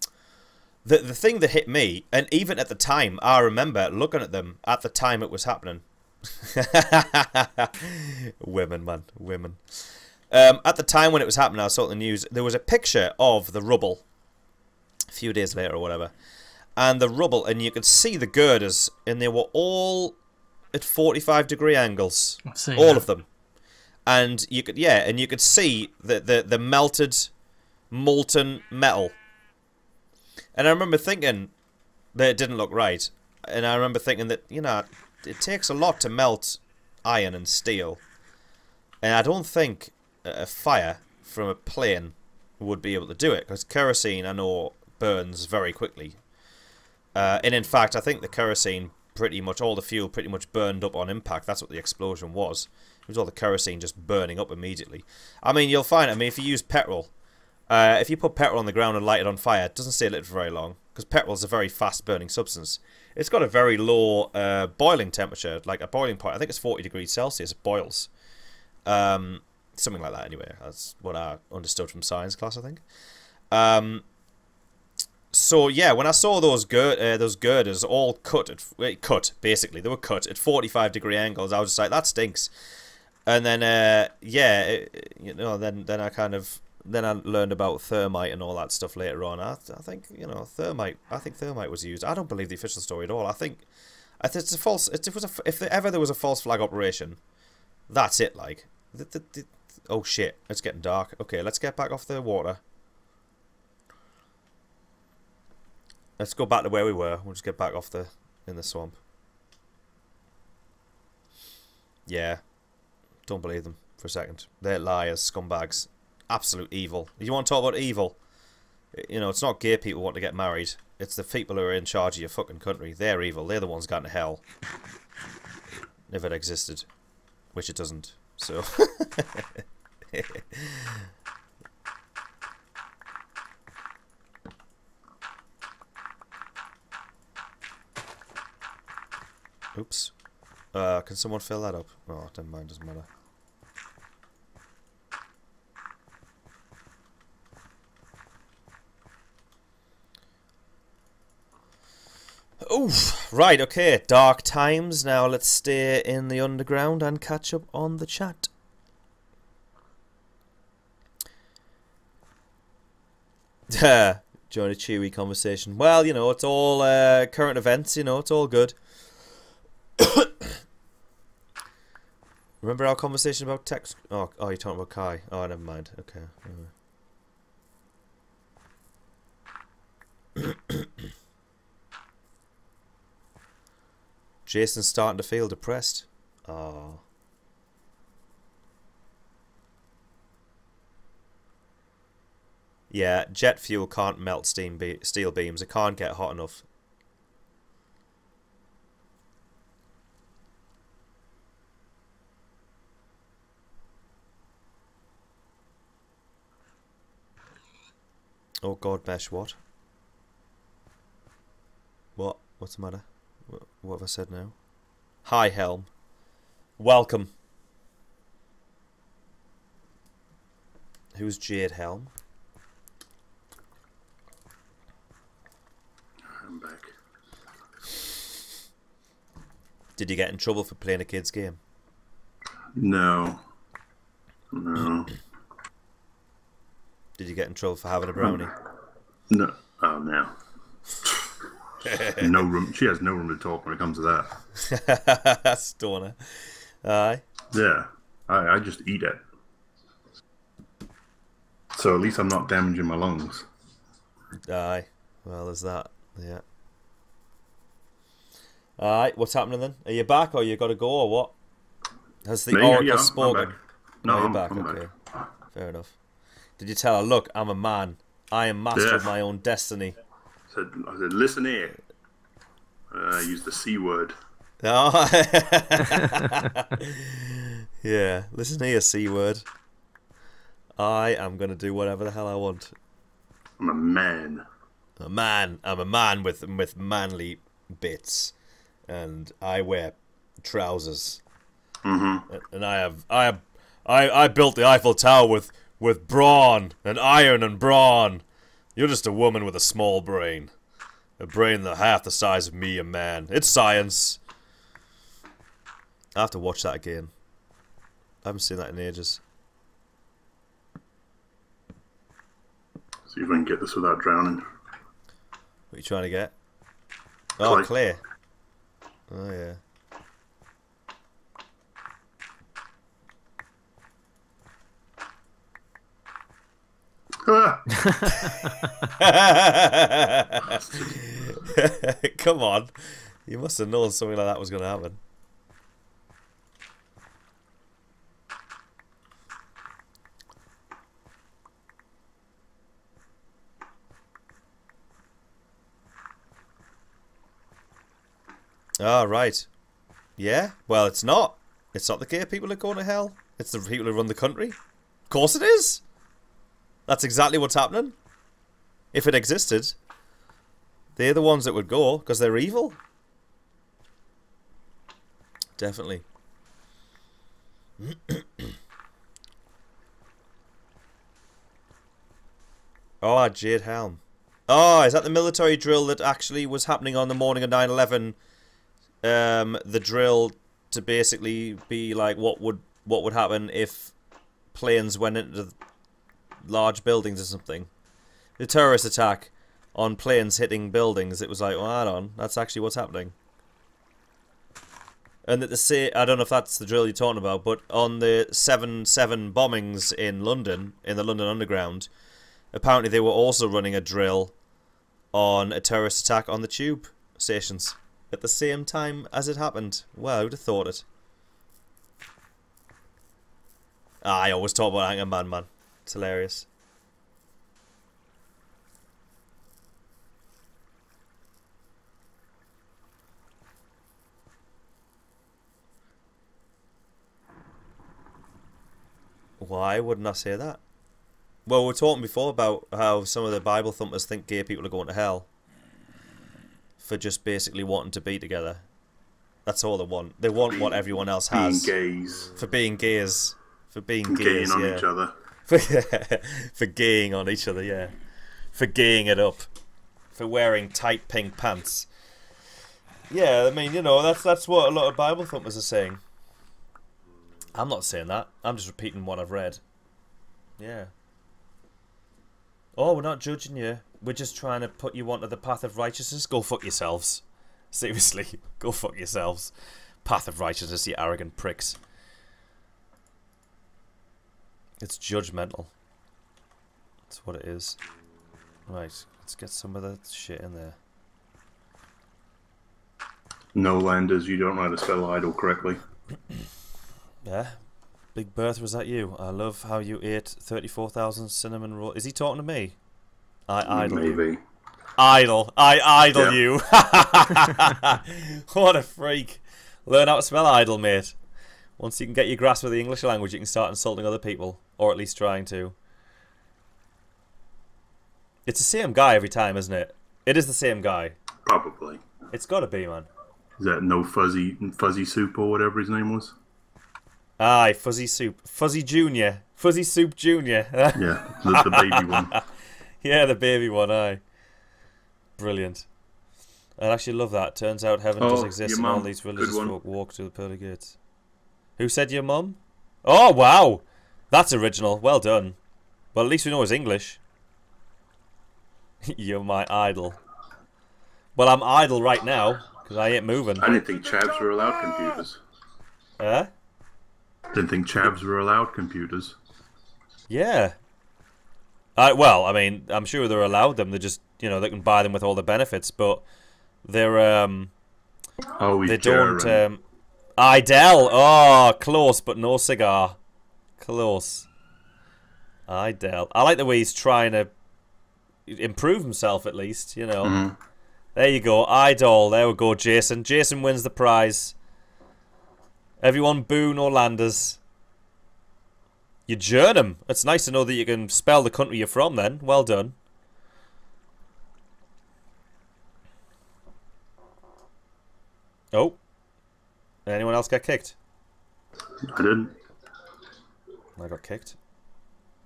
thing that hit me, and even at the time, I remember looking at them at the time it was happening. Women, man, women. At the time when it was happening, I saw the news. There was a picture of the rubble. A few days later or whatever, and the rubble, and you could see the girders, and they were all at 45-degree angles, all of them. And you could, yeah, and you could see the melted, molten metal. And I remember thinking that it didn't look right. And I remember thinking that, you know, it takes a lot to melt iron and steel. And I don't think a fire from a plane would be able to do it. Because kerosene, I know, burns very quickly. And in fact, I think the kerosene, pretty much all the fuel pretty much burned up on impact. That's what the explosion was. It was all the kerosene just burning up immediately. I mean, you'll find, I mean, if you use petrol, if you put petrol on the ground and light it on fire, it doesn't stay lit for very long, because petrol is a very fast-burning substance. It's got a very low boiling temperature, like a boiling point. I think it's 40 degrees Celsius. It boils. Something like that, anyway. That's what I understood from science class, I think. So, yeah, when I saw those girders all cut, basically. They were cut at 45-degree angles. I was just like, that stinks. And then, yeah, you know, then I learned about thermite and all that stuff later on. I think, you know, thermite was used. I don't believe the official story at all. I think it's a false. If ever there was a false flag operation, that's it. Like, oh shit, it's getting dark. Okay, let's get back off the water. Let's go back to where we were. We'll just get back off in the swamp. Yeah. Don't believe them for a second. They're liars, scumbags. Absolute evil. You want to talk about evil? You know, it's not gay people who want to get married. It's the people who are in charge of your fucking country. They're evil. They're the ones going to hell. If it existed. Which it doesn't. So. Oops. Can someone fill that up? Oh, never mind, doesn't matter. Oof. Right, okay. Dark times. Now let's stay in the underground and catch up on the chat. Join a cheery conversation. Well, you know, it's all current events, you know, it's all good. Remember our conversation about text? Oh, you're talking about Kai. Oh, never mind. Okay. Jason's starting to feel depressed. Oh. Yeah, jet fuel can't melt steel beams. It can't get hot enough. Oh God, Besh, what? What? What's the matter? What have I said now? Hi, Helm. Welcome. Who's Jade Helm? I'm back. Did you get in trouble for playing a kid's game? No. No. Did you get in trouble for having a brownie? No. Oh, no. No room. She has no room to talk when it comes to that. Stoner. Aye. Yeah. I just eat it. So at least I'm not damaging my lungs. Aye. Well, there's that. Yeah. Alright, what's happening then? Are you back or you got to go or what? Has the oracle spoken? No, you're back. I'm Okay. back. Fair enough. Did you tell her, look, I'm a man. I am master of my own destiny. I said, listen here. I used the C word. Oh. Yeah, listen here, C word. I am going to do whatever the hell I want. I'm a man. I'm a man with manly bits. And I wear trousers. Mm-hmm. And I built the Eiffel Tower with brawn and iron and brawn. You're just a woman with a small brain. A brain that half the size of me, a man. It's science. I have to watch that again. I haven't seen that in ages. See if I can get this without drowning. What are you trying to get? Oh, Clay. Oh, yeah. Come on. You must have known something like that was going to happen. Ah, right. Yeah? Well, it's not. It's not the gay people that go to hell. It's the people who run the country. Of course it is. That's exactly what's happening. If it existed, they're the ones that would go, because they're evil. Definitely. Oh, Jade Helm. Oh, is that the military drill that actually was happening on the morning of 9/11? The drill to basically be like what would happen if planes went into large buildings or something. The terrorist attack on planes hitting buildings. It was like, well, hold on, that's actually what's happening. And that I don't know if that's the drill you're talking about, but on the 7/7 bombings in London, in the London Underground, apparently they were also running a drill on a terrorist attack on the tube stations at the same time as it happened. Well, who'd have thought it? I always talk about Anchor Man, man. It's hilarious. Why wouldn't I say that? Well, we were talking before about how some of the Bible thumpers think gay people are going to hell for just basically wanting to be together. That's all they want. They want what everyone else has. Being gays. For being gays. For being gays, gays, on yeah. each other. For gaying on each other, yeah. For gaying it up. For wearing tight pink pants. Yeah, I mean, you know, that's what a lot of Bible thumpers are saying. I'm not saying that. I'm just repeating what I've read. Yeah. Oh, we're not judging you. We're just trying to put you onto the path of righteousness. Go fuck yourselves. Seriously. Go fuck yourselves. Path of righteousness, you arrogant pricks. It's judgmental. That's what it is. Right, let's get some of that shit in there. No landers, you don't know how to spell idle correctly. Yeah. Big Bertha, was that you? I love how you ate 34,000 cinnamon rolls. Is he talking to me? I idle Maybe. you. Idle. I idle Yeah. you. What a freak. Learn how to spell idle, mate. Once you can get your grasp of the English language, you can start insulting other people. Or at least trying to. It's the same guy every time, isn't it? It is the same guy. Probably. It's got to be, man. Is that no fuzzy soup or whatever his name was? Aye, Fuzzy Soup. Fuzzy Junior. Fuzzy Soup Junior. Yeah, the baby one. Yeah, the baby one, aye. Brilliant. I actually love that. Turns out heaven does exist and all these religious folk walk through the pearly gates. Who said your mum? Oh, wow! That's original. Well done. Well, at least we know it's English. You're my idol. Well, I'm idle right now, because I ain't moving. I didn't think chavs were allowed computers. Huh? Didn't think chavs were allowed computers. Yeah. Well, I mean, I'm sure they're allowed them. They just, you know, they can buy them with all the benefits, but they're, they don't, Idel. Oh, close, but no cigar. Close. Idel. I like the way he's trying to improve himself, at least, you know. Mm-hmm. There you go. Idol. There we go, Jason. Jason wins the prize. Everyone boo no landers. You Jernum. It's nice to know that you can spell the country you're from then. Well done. Oh. Anyone else get kicked? I didn't. I got kicked.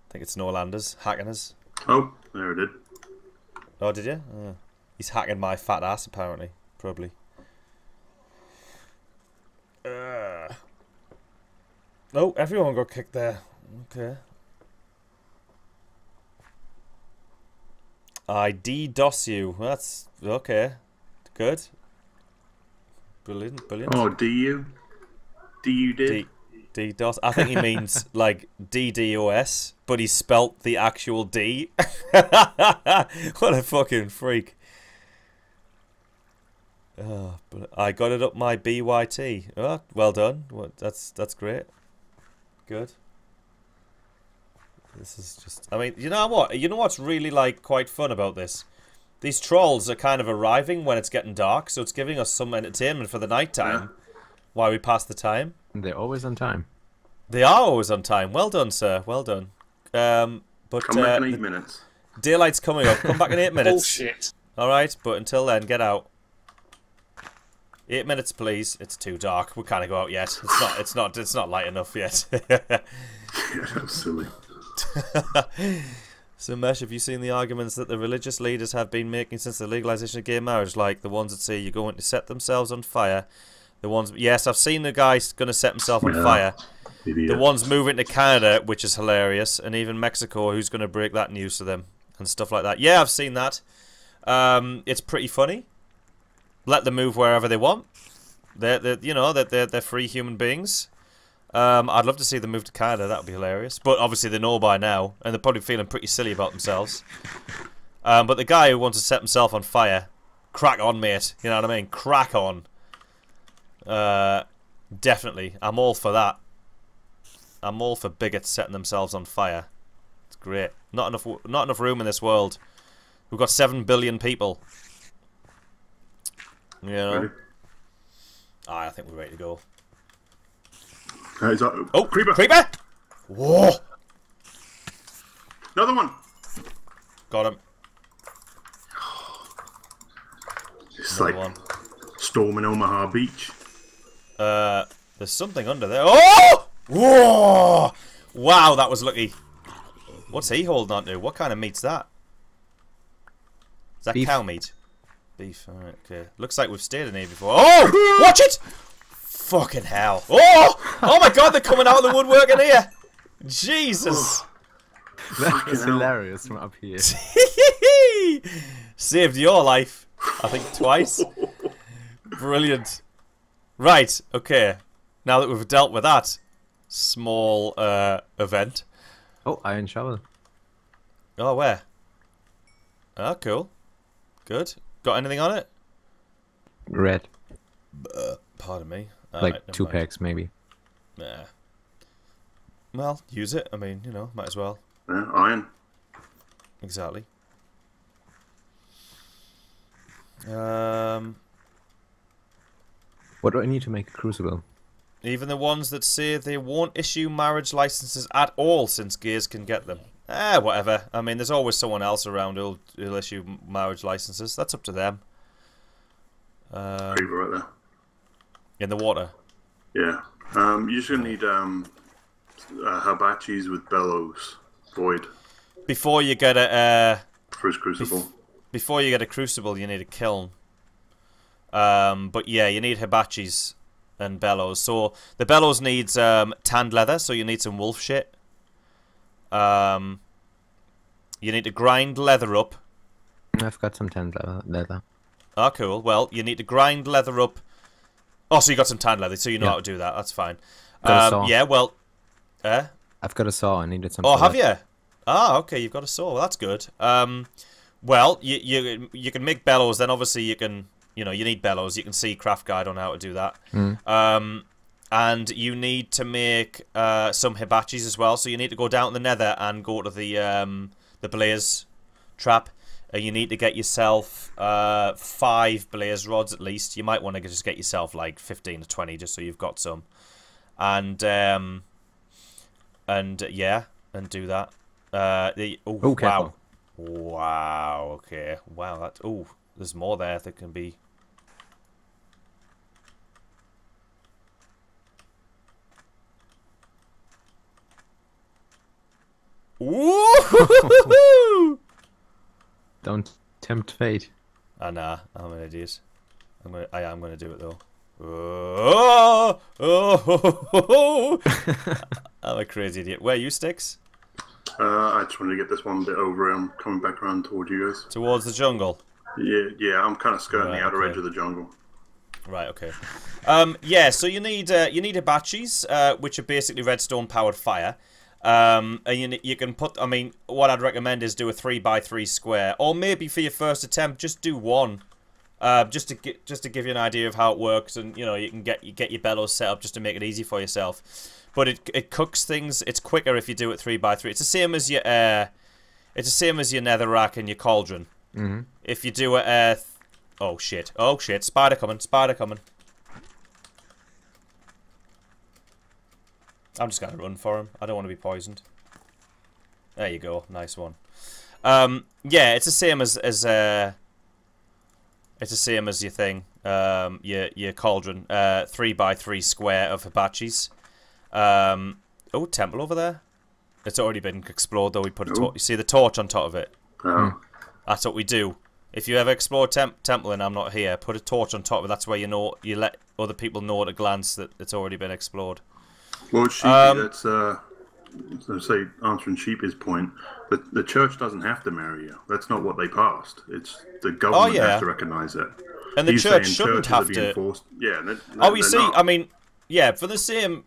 I think it's no landers hacking us. Oh, there it did. Oh, did you? He's hacking my fat ass, apparently. Probably. Oh, everyone got kicked there. Okay. I DDoS you. That's okay. Good. Brilliant, brilliant. Oh, DU? DU did? DDoS. I think he means like DDoS, but he spelt the actual D. What a fucking freak. Oh, but I got it up my BYT. Oh, well done. That's great. Good. This is just... I mean, you know what? You know what's really, like, quite fun about this? These trolls are kind of arriving when it's getting dark, so it's giving us some entertainment for the night time while we pass the time. They're always on time. They are always on time. Well done, sir. Well done. But come back in 8 minutes. Daylight's coming up. Come back in 8 minutes. Bullshit. Alright, but until then, get out. 8 minutes, please. It's too dark. We can't go out yet. It's not light enough yet. Yeah, that's silly. So, Mesh, have you seen the arguments that the religious leaders have been making since the legalization of gay marriage? Like the ones that say you're going to set themselves on fire. The ones, yes, I've seen the guy going to set himself on fire. Idiot. The ones moving to Canada, which is hilarious, and even Mexico, who's going to break that news to them and stuff like that. Yeah, I've seen that. It's pretty funny. Let them move wherever they want. They're free human beings. I'd love to see them move to Canada. That would be hilarious. But obviously they know by now, and they're probably feeling pretty silly about themselves. But the guy who wants to set himself on fire, crack on, mate. You know what I mean? Crack on. Definitely. I'm all for that. I'm all for bigots setting themselves on fire. It's great. Not enough room in this world. We've got 7 billion people. You know? Ready? I think we're ready to go. Oh, creeper! Creeper! Whoa! Another one! Got him. It's Another like one. storming Omaha Beach. There's something under there. Oh! Whoa! Wow, that was lucky. What's he holding on to? What kind of meat's that? Is that beef. Cow meat? Beef. Alright, okay. Looks like we've stayed in here before. Oh! Watch it! Fucking hell. Oh! Oh my god, they're coming out of the woodwork in here! Jesus! That was hilarious from up here. Saved your life. I think twice. Brilliant. Right, okay. Now that we've dealt with that small event. Oh, iron shovel. Oh, where? Oh, cool. Good. Got anything on it? Red. Pardon me. Like Right, never 2 mind. packs, maybe. Yeah. Well, use it. I mean, you know, might as well. Yeah, iron. Exactly. What do I need to make a crucible? Even the ones that say they won't issue marriage licenses at all since gays can get them. Whatever. I mean, there's always someone else around who'll issue marriage licenses. That's up to them. Paper right there. In the water. Yeah. You're just gonna need hibachis with bellows. Void. Before you get a First crucible. before you get a crucible, you need a kiln. But yeah, you need hibachis and bellows. So the bellows needs tanned leather, so you need some wolf shit. You need to grind leather up. I've got some tanned leather. Oh, cool. Well, you need to grind leather up. Oh, so you got some tanned leather, so you know Yeah. how to do that. That's fine. Got a saw. Yeah, well... I've got a saw. I needed some. Oh, have you? Ah, okay, you've got a saw. Well, that's good. Well, you can make bellows, then obviously you can... You know, you need bellows. You can see craft guide on how to do that. And you need to make some hibachis as well. So you need to go down to the nether and go to the blaze trap. You need to get yourself 5 blaze rods at least. You might want to just get yourself like 15 or 20 just so you've got some. And yeah, and do that. Oh, careful. Wow. Okay. Wow. That. Oh, there's more there that can be. Ooh! Don't tempt fate. Nah, I'm an idiot. I am gonna do it though. Oh, I'm a crazy idiot. Where are you, Sticks? I just wanted to get this one bit over. I'm coming back around towards you guys. Towards the jungle. Yeah. I'm kind of skirting Right, the outer okay. edge of the jungle. Right. Okay. Yeah. So you need hibachis, which are basically redstone powered fire. And you can put. I mean, what I'd recommend is do a 3x3 square, or maybe for your first attempt, just do one. Just to give you an idea of how it works, and you know you can get your bellows set up just to make it easy for yourself. But it cooks things. It's quicker if you do it 3x3. It's the same as your netherrack and your cauldron. Mm-hmm. If you do it, oh shit, spider coming. I'm just gonna run for him. I don't want to be poisoned. There you go, nice one. Yeah, it's the same as it's the same as your thing. Your cauldron. 3x3 square of hibachis. Oh, temple over there. It's already been explored though. We put a torch. You see the torch on top of it. That's what we do. If you ever explore temple and I'm not here, put a torch on top of it. That's where you let other people know at a glance that it's already been explored. Well, Sheepy, that's say answering Sheepy's point. The church doesn't have to marry you. That's not what they passed. It's the government has to recognise it. And the He's church saying shouldn't churches have to. Forced. Yeah. You see, I mean, yeah, for the same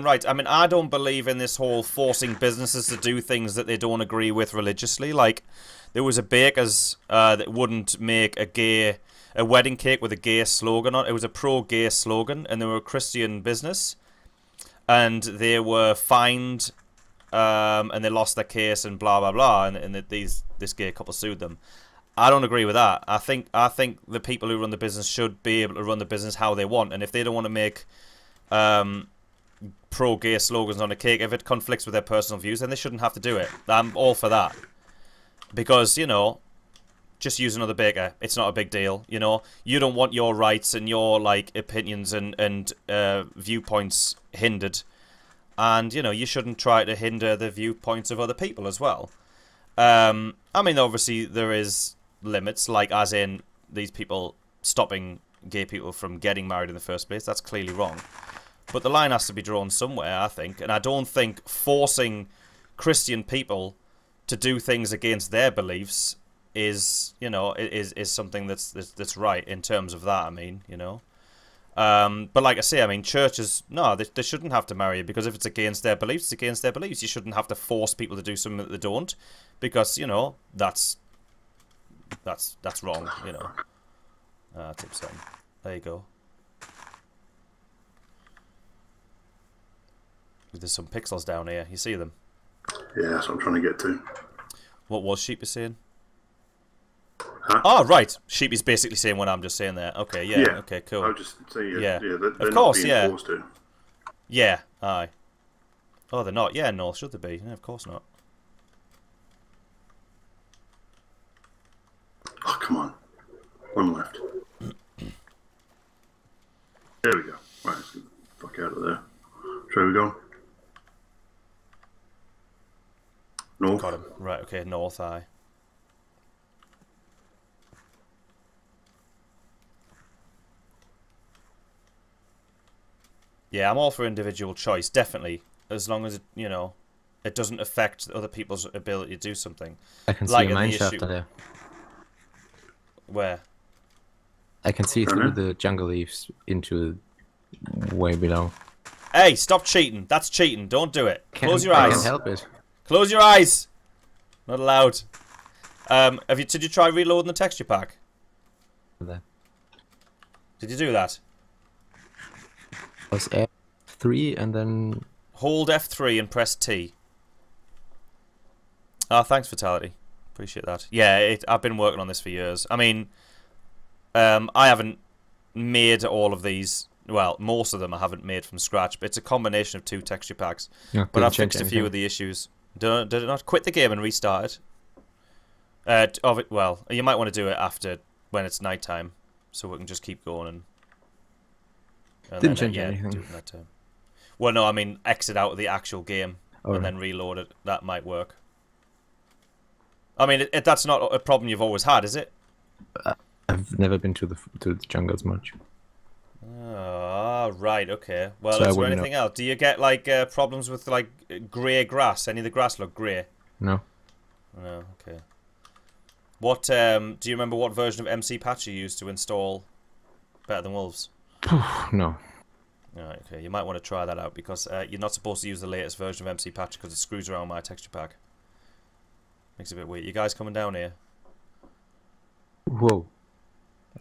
right. I mean, I don't believe in this whole forcing businesses to do things that they don't agree with religiously. Like, there was a baker's that wouldn't make a wedding cake with a gay slogan on it. It was a pro-gay slogan, and they were a Christian business, and they were fined, and they lost their case, and blah blah blah, and this gay couple sued them. I don't agree with that. I think the people who run the business should be able to run the business how they want, and if they don't want to make pro-gay slogans on a cake, if it conflicts with their personal views, then they shouldn't have to do it. I'm all for that. Because, you know, just use another baker. It's not a big deal, you know. You don't want your rights and your, like, opinions and viewpoints hindered. And, you know, you shouldn't try to hinder the viewpoints of other people as well. I mean, obviously, there is limits, like, as in these people stopping gay people from getting married in the first place. That's clearly wrong. But the line has to be drawn somewhere, I think. And I don't think forcing Christian people to do things against their beliefs is, you know, is something that's right in terms of that. I mean, you know, but like I say, I mean, churches, no, they shouldn't have to marry you, because if it's against their beliefs, it's against their beliefs. You shouldn't have to force people to do something that they don't, because, you know, that's wrong. You know, that's upsetting. There you go. There's some pixels down here. You see them? Yeah, that's what I'm trying to get to. What was Sheep saying? Huh? Oh, right. Sheep is basically saying what I'm just saying there. Okay, yeah. Okay, cool. I'll just say, yeah. they're of course, not being forced to. Yeah, aye. Oh, they're not. Yeah, no, should they be? Yeah, of course not. Oh, come on. One left. There we go. Right, let's get the fuck out of there. Shall we go? North? Got him. Right, okay, north, aye. Yeah, I'm all for individual choice, definitely. As long as, it doesn't affect other people's ability to do something. I can see a mine shaft there. Where? I can see through the jungle leaves into way below. Hey, stop cheating. That's cheating. Don't do it. Close your eyes. I can't help it. Close your eyes. Not allowed. Did you try reloading the texture pack? There. Did you do that? Press F3 and then... Hold F3 and press T. Ah, thanks, Fatality. Appreciate that. Yeah, I've been working on this for years. I mean, I haven't made all of these. Well, most of them I haven't made from scratch, but it's a combination of 2 texture packs. Yeah, but I've fixed a few of the issues. Did it not? Quit the game and restart it. Well, you might want to do it after when it's nighttime, so we can just keep going and didn't change anything. Do it that time. Well, no, I mean exit out of the actual game and then reload it. That might work. I mean, that's not a problem you've always had, is it? I've never been to the jungles much. Ah, right, okay. Well, is there anything else? Do you get like problems with like grey grass? Any of the grass look grey? No. No, okay. What do you remember what version of MC Patch you used to install Better Than Wolves? No. Alright, okay. You might want to try that out because you're not supposed to use the latest version of MC Patch because it screws around my texture pack. Makes it a bit weird. You guys coming down here? Whoa.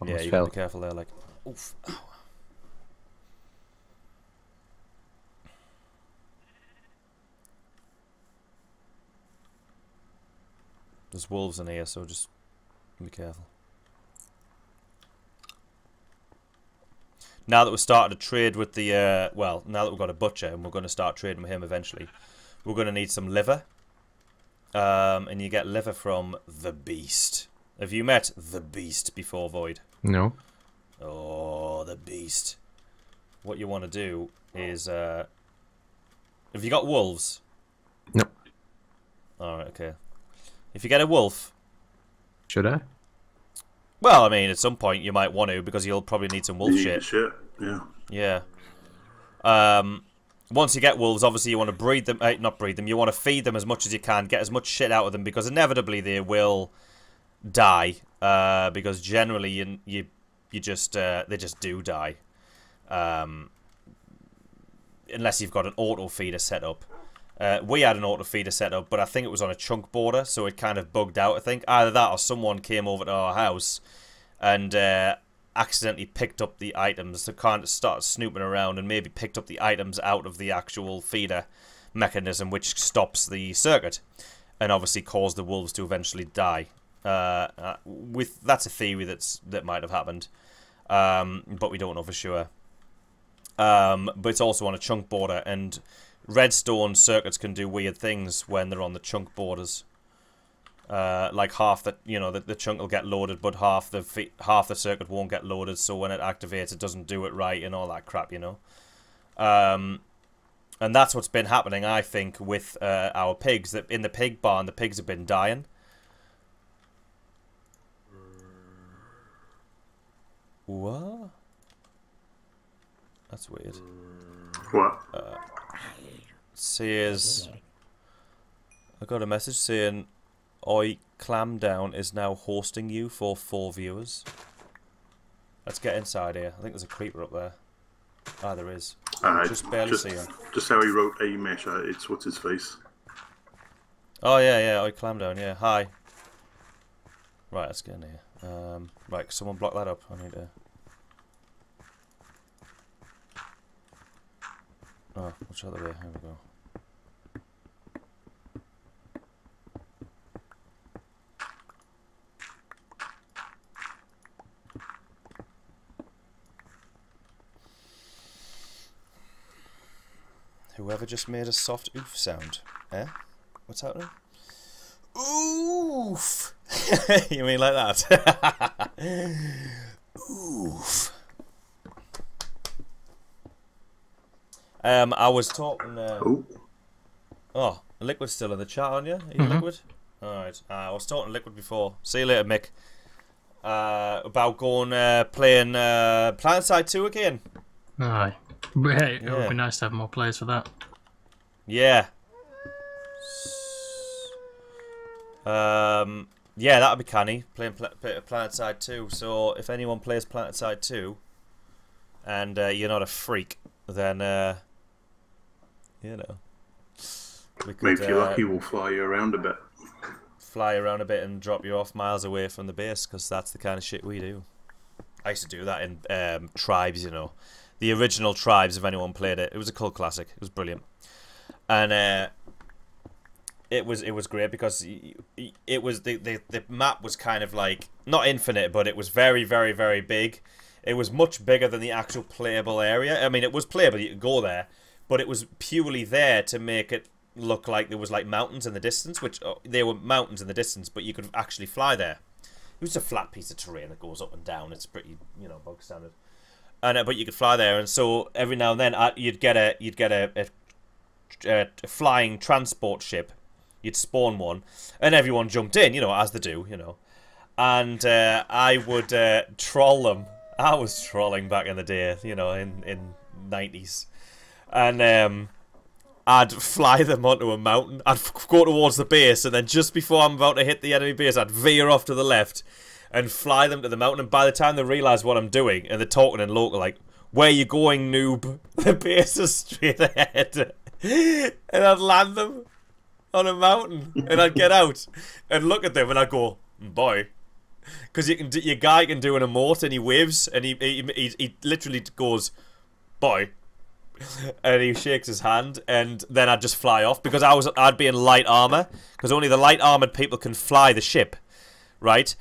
Yeah, you gotta be careful there, like. Oof. Ow. There's wolves in here, so just be careful. Now that we're starting to trade with the, now that we've got a butcher and we're going to start trading with him eventually, we're going to need some liver. And you get liver from the Beast. Have you met the Beast before, Void? No. Oh, the Beast. What you want to do is, have you got wolves? No. Alright, okay. If you get a wolf... Should I? Well, I mean, at some point you might want to, because you'll probably need some wolf shit. Yeah. Once you get wolves, obviously you want to breed them, not breed them, you want to feed them as much as you can, get as much shit out of them, because inevitably they will die, because generally they just do die. Unless you've got an auto feeder set up. We had an auto feeder set up, but I think it was on a chunk border, so it kind of bugged out, I think. Either that or someone came over to our house and accidentally picked up the items. They kind of started snooping around and maybe picked up the items out of the actual feeder mechanism, which stops the circuit, and obviously caused the wolves to eventually die. That's a theory that might have happened, but we don't know for sure. But it's also on a chunk border, and redstone circuits can do weird things when they're on the chunk borders. Like half the chunk will get loaded, but half the circuit won't get loaded. So when it activates, it doesn't do it right, and all that crap, And that's what's been happening, I think, with our pigs. That in the pig barn, the pigs have been dying. What? That's weird. What? Says, I got a message saying, "Oi, Clamdown is now hosting you for 4 viewers." Let's get inside here. I think there's a creeper up there. Ah, there is. Just barely see him. Just how he wrote a mesher. It's what's his face. Oh yeah. Oi, Clamdown. Yeah, hi. Right, let's get in here. Right, someone block that up. I need to. Oh, which other way? Here we go. Whoever just made a soft oof sound. Eh? What's happening? Oof! You mean like that? Oof. I was talking... Oh, Liquid's still in the chat, aren't you? Are you Liquid? Alright. I was talking Liquid before. See you later, Mick. About going playing PlanetSide 2 again. Aye. Hey, it would be nice to have more players for that. Yeah. Yeah, that would be canny. Playing PlanetSide 2. So if anyone plays PlanetSide 2 and you're not a freak, then you know, we could, maybe if you're lucky, we'll fly you around a bit. Fly around a bit and drop you off miles away from the base, because that's the kind of shit we do. I used to do that in Tribes, you know. The original Tribes, if anyone played it. It was a cult classic. It was brilliant. And it was great because it was the map was kind of like not infinite, but it was very, very, very big. It was much bigger than the actual playable area. I mean, it was playable, you could go there, but it was purely there to make it look like there was like mountains in the distance, which there were mountains in the distance, but you could actually fly there. It was a flat piece of terrain that goes up and down. It's pretty, you know, bog standard. And but you could fly there, and so every now and then you'd get a flying transport ship. You'd spawn one, and everyone jumped in, you know, as they do, you know. And I would troll them. I was trolling back in the day, you know, in 90s. And I'd fly them onto a mountain. I'd go towards the base, and then just before I'm about to hit the enemy base, I'd veer off to the left and fly them to the mountain. And by the time they realise what I'm doing, and they're talking in local, like, "Where you going, noob?" The base is straight ahead. And I'd land them on a mountain, and I'd get out and look at them, and I'd go, "Boy." Because your guy can do an emote, and he waves, and he literally goes, "Boy." And he shakes his hand, and then I'd just fly off, because I'd be in light armor, because only the light armored people can fly the ship, right?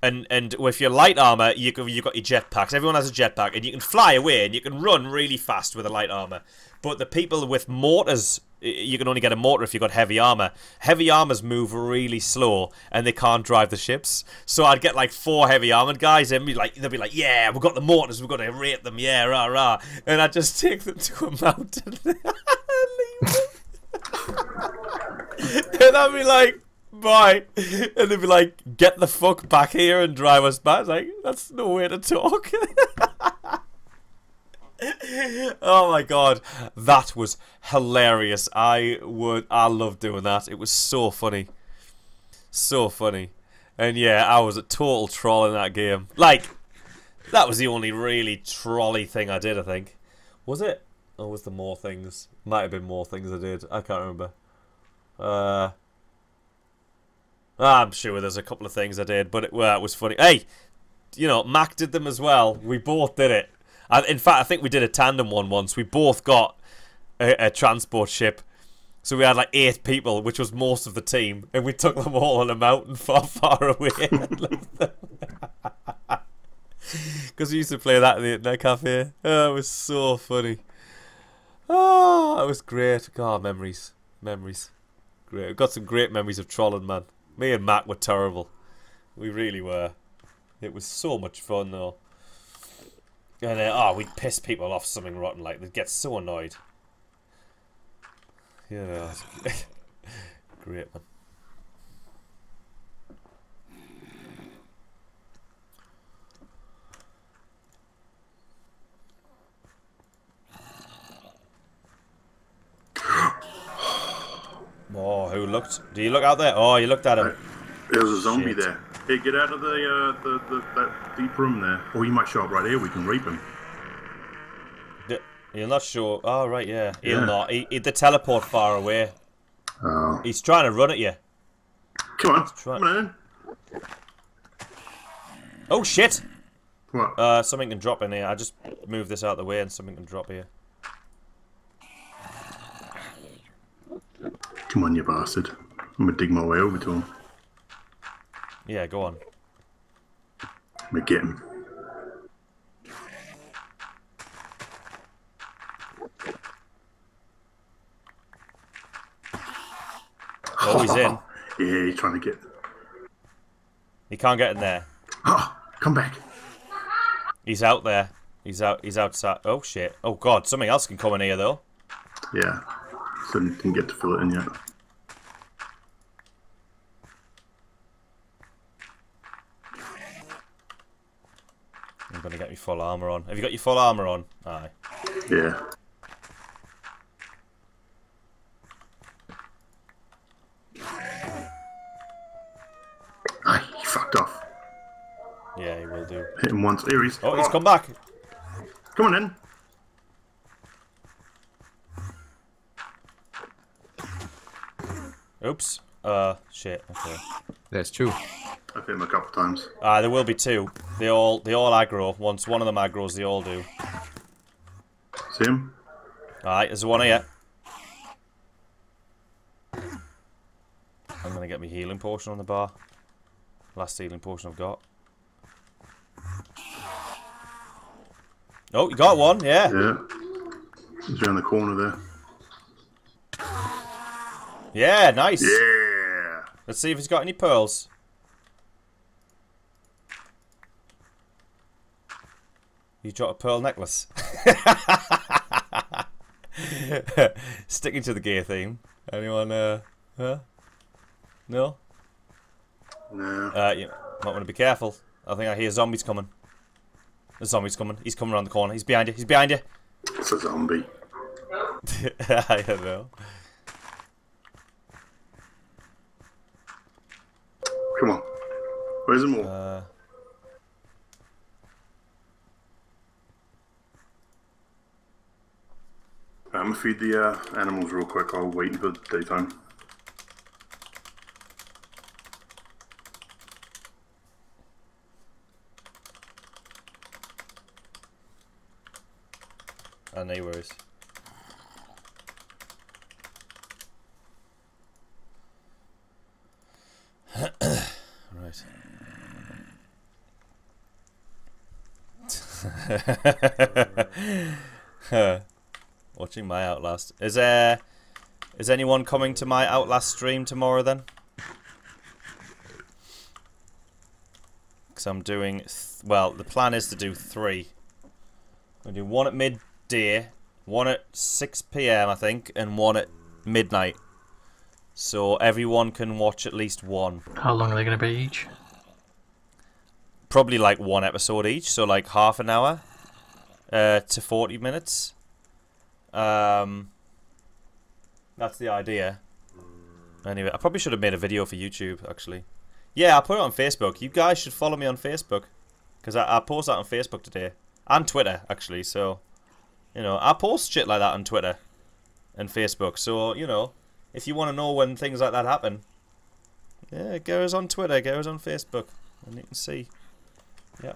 And if you're light armor, you got your jetpacks. Everyone has a jetpack, and you can fly away, and you can run really fast with a light armor. But the people with mortars, you can only get a mortar if you've got heavy armor. Heavy armors move really slow, and they can't drive the ships. So I'd get like 4 heavy armored guys, and they'll be like, "Yeah, we've got the mortars, we've got to rate them, yeah, rah rah." And I'd just take them to a mountain and leave them. And I'd be like, "Bye," and they'd be like, "Get the fuck back here and drive us back." It's like, that's no way to talk. Oh my god, that was hilarious. I loved doing that. It was so funny. So funny. And yeah, I was a total troll in that game. Like, that was the only really trolley thing I did, I think. Was it? Or was there more things? Might have been more things I did. I can't remember. I'm sure there's a couple of things I did, but it was funny. Hey, you know, Mac did them as well. We both did it. In fact, I think we did a tandem one once. We both got a transport ship. So we had like 8 people, which was most of the team. And we took them all on a mountain far, far away. Because we used to play that in the internet cafe. Oh, it was so funny. Oh, it was great. God, memories. Memories. Great. We've got some great memories of trolling, man. Me and Mac were terrible. We really were. It was so much fun, though. And we'd piss people off something rotten, like they'd get so annoyed. Yeah, great, man. Oh, who looked? Do you look out there? Oh, you looked at him. There's a zombie there. Hey, get out of that deep room there. Or he might show up right here. We can rape him. You're not sure. Oh, right, yeah. He'll not. He'd the teleport far away. Oh. He's trying to run at you. Come on. Come on. Oh, shit. What? Something can drop in here. I just moved this out of the way and something can drop here. Come on, you bastard. I'm gonna dig my way over to him. Yeah, go on. I'm gonna get him. Oh, he's in. Yeah, he's trying to get... He can't get in there. Oh, come back. He's out there. He's outside. Oh, shit. Oh, God. Something else can come in here, though. Yeah. So didn't get to fill it in yet. I'm going to get my full armour on. Have you got your full armour on? Aye. Yeah. Aye, he fucked off. Yeah, he will do. Hit him once. Here he's... Oh, he's come back. Come on in. Oops. Shit. Okay. There's two. I've hit him a couple times. There will be two. They all aggro. Once one of them aggroes, they all do. See him? Alright, there's one here. I'm gonna get my healing potion on the bar. Last healing potion I've got. Oh, you got one, yeah. Yeah. He's around the corner there. Yeah, nice. Yeah. Let's see if he's got any pearls. You dropped a pearl necklace. Sticking to the gear theme. Anyone, huh? No? No. You might want to be careful. I think I hear zombies coming. The zombie's coming. He's coming around the corner. He's behind you. He's behind you. It's a zombie. I don't know. Come on. Where's the more? I'm gonna feed the animals real quick. I'll wait until daytime. No worries. Right. Watching my Outlast. Is anyone coming to my Outlast stream tomorrow then? Because I'm doing... well, the plan is to do 3. I'm going to do 1 at midday, 1 at 6 PM, I think, and 1 at midnight. So everyone can watch at least 1. How long are they going to be each? Probably like 1 episode each, so like half an hour to 40 minutes. That's the idea. Anyway, I probably should have made a video for YouTube, actually. Yeah, I'll put it on Facebook. You guys should follow me on Facebook. Because I post that on Facebook today. And Twitter, actually, so... You know, I post shit like that on Twitter and Facebook. So, you know, if you want to know when things like that happen, yeah, go us on Twitter, go us on Facebook. And you can see. Yeah.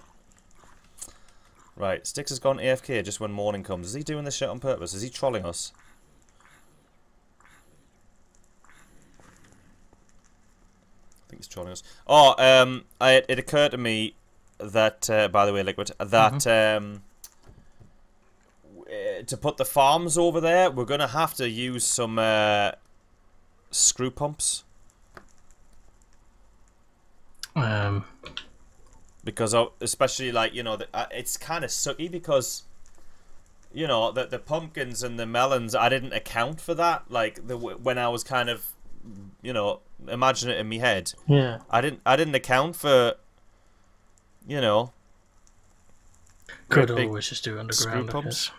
Right, Styx has gone AFK just when morning comes. Is he doing this shit on purpose? Is he trolling us? I think he's trolling us. Oh, it occurred to me that, by the way, Liquid, that to put the farms over there, we're going to have to use some screw pumps. Because especially like, you know, it's kind of sucky because, you know, the pumpkins and the melons, I didn't account for that. Like when I was kind of, you know, imagine it in my head. Yeah. I didn't account for, you know. Could always just do underground pumps.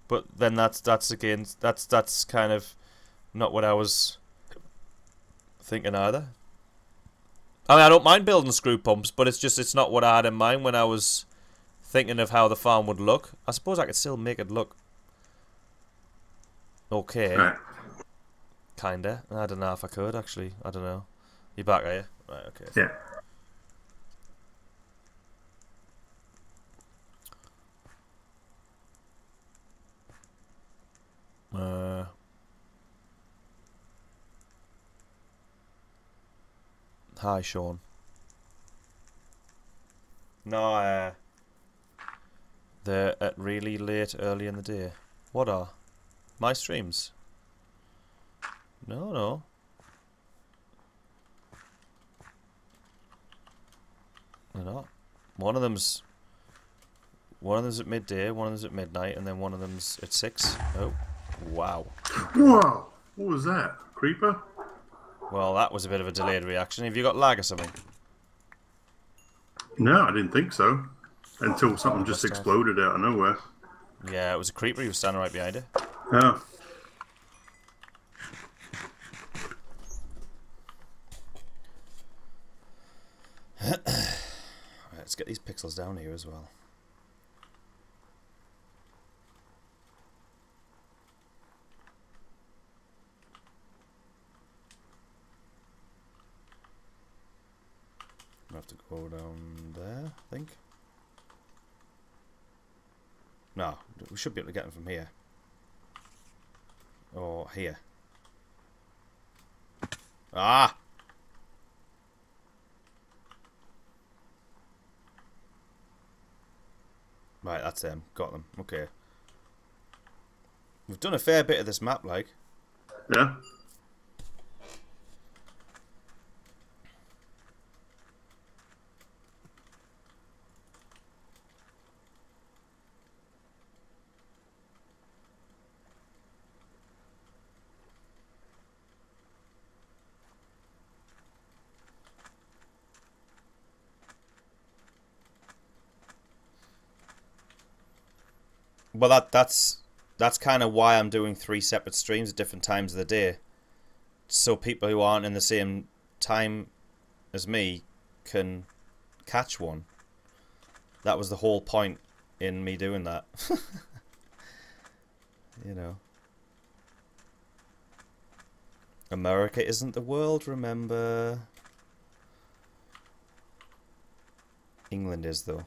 But then that's kind of not what I was thinking either. I mean, I don't mind building screw pumps, but it's not what I had in mind when I was thinking of how the farm would look. I suppose I could still make it look okay. Right. Kinda. I don't know if I could, actually. I don't know. You back, are you? Right, okay. Yeah. Hi, Sean. No, they're at really late, early in the day. What are? My streams? No. They're not. One of them's at midday, one of them's at midnight, and then one of them's at 6. Oh, wow. Whoa! What was that? Creeper? Well, that was a bit of a delayed reaction. Have you got lag or something? No, I didn't think so. Until something just exploded out of nowhere. Yeah, it was a creeper. He was standing right behind it. Yeah. Right, let's get these pixels down here as well. I have to go down there, I think. No, we should be able to get them from here. Or here. Ah! Right, that's them. Got them. Okay. We've done a fair bit of this map, like. Yeah. Well, that's kind of why I'm doing 3 separate streams at different times of the day, so people who aren't in the same time as me can catch one. That was the whole point in me doing that. You know. America isn't the world, remember? England is, though.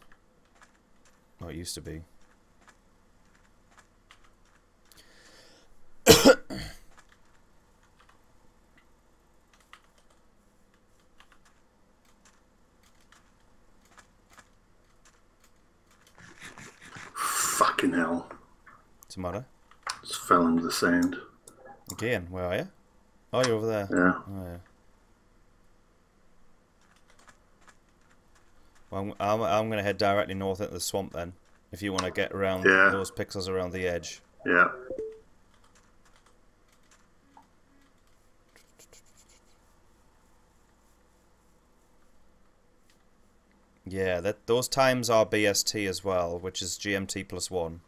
Oh, it used to be. Fucking hell. What's the matter? Just fell into the sand. Again, where are you? Oh, you're over there. Yeah. Oh, yeah. Well, I'm going to head directly north into the swamp then, if you want to get around those pixels around the edge. Yeah. Yeah, those times are BST as well, which is GMT +1.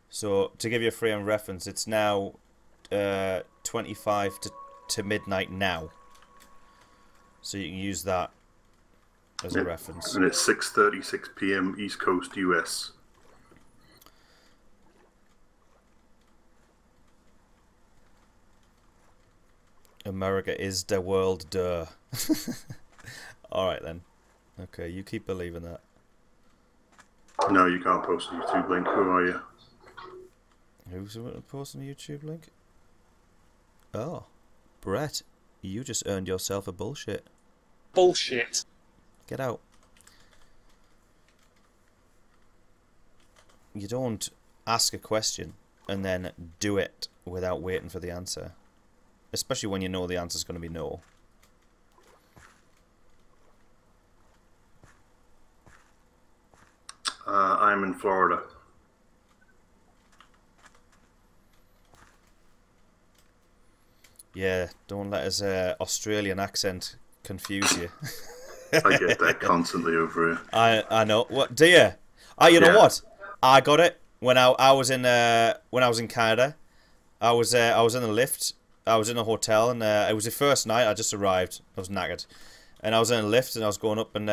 So, to give you a frame of reference, it's now 25 to midnight now. So you can use that as a reference. And it's 6:36 p.m. East Coast, US. America is the world, duh. Alright then. Okay, you keep believing that. No, you can't post a YouTube link. Who are you? Who's posting a YouTube link? Oh, Brett, you just earned yourself a bullshit. Bullshit. Get out. You don't ask a question and then do it without waiting for the answer. Especially when you know the answer's going to be no. I'm in Florida. Yeah, don't let his Australian accent confuse you. I get that constantly over here. I know. What do you? You know what? I got it when I was in Canada. I was in the lift. I was in a hotel, and it was the first night. I just arrived. I was knackered, and I was in a lift, and I was going up, and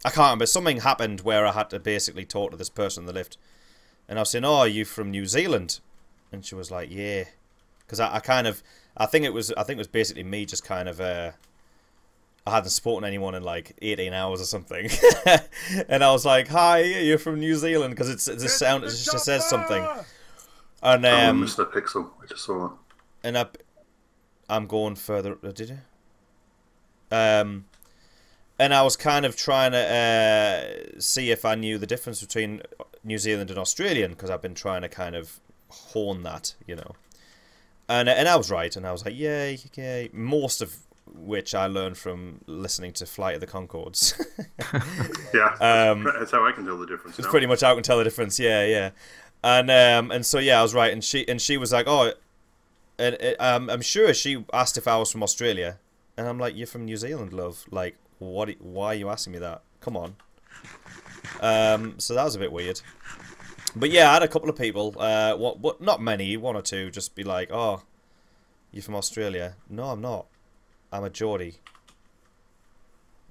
I can't remember. Something happened where I had to basically talk to this person in the lift, and I was saying, "Oh, are you from New Zealand?" And she was like, "Yeah," because I think it was basically me just kind of I hadn't spoken to anyone in like 18 hours or something, and I was like, "Hi, you're from New Zealand," because it just says something. And Mr. Pixel, I just saw it. And I'm going further. Did you? And I was kind of trying to see if I knew the difference between New Zealand and Australian, because I've been trying to kind of hone that, you know. And I was right, and I was like, yay, yay. Most of which I learned from listening to Flight of the Conchords. Yeah, that's how I can tell the difference. It's pretty much how I can tell the difference. Yeah, yeah. And so yeah, I was right, and she was like, oh, and I'm sure she asked if I was from Australia, and I'm like, you're from New Zealand, love. Like, why are you asking me that? Come on. So that was a bit weird. But yeah, I had a couple of people, what not many, one or two, just be like, oh, you're from Australia. No, I'm not. I'm a Geordie.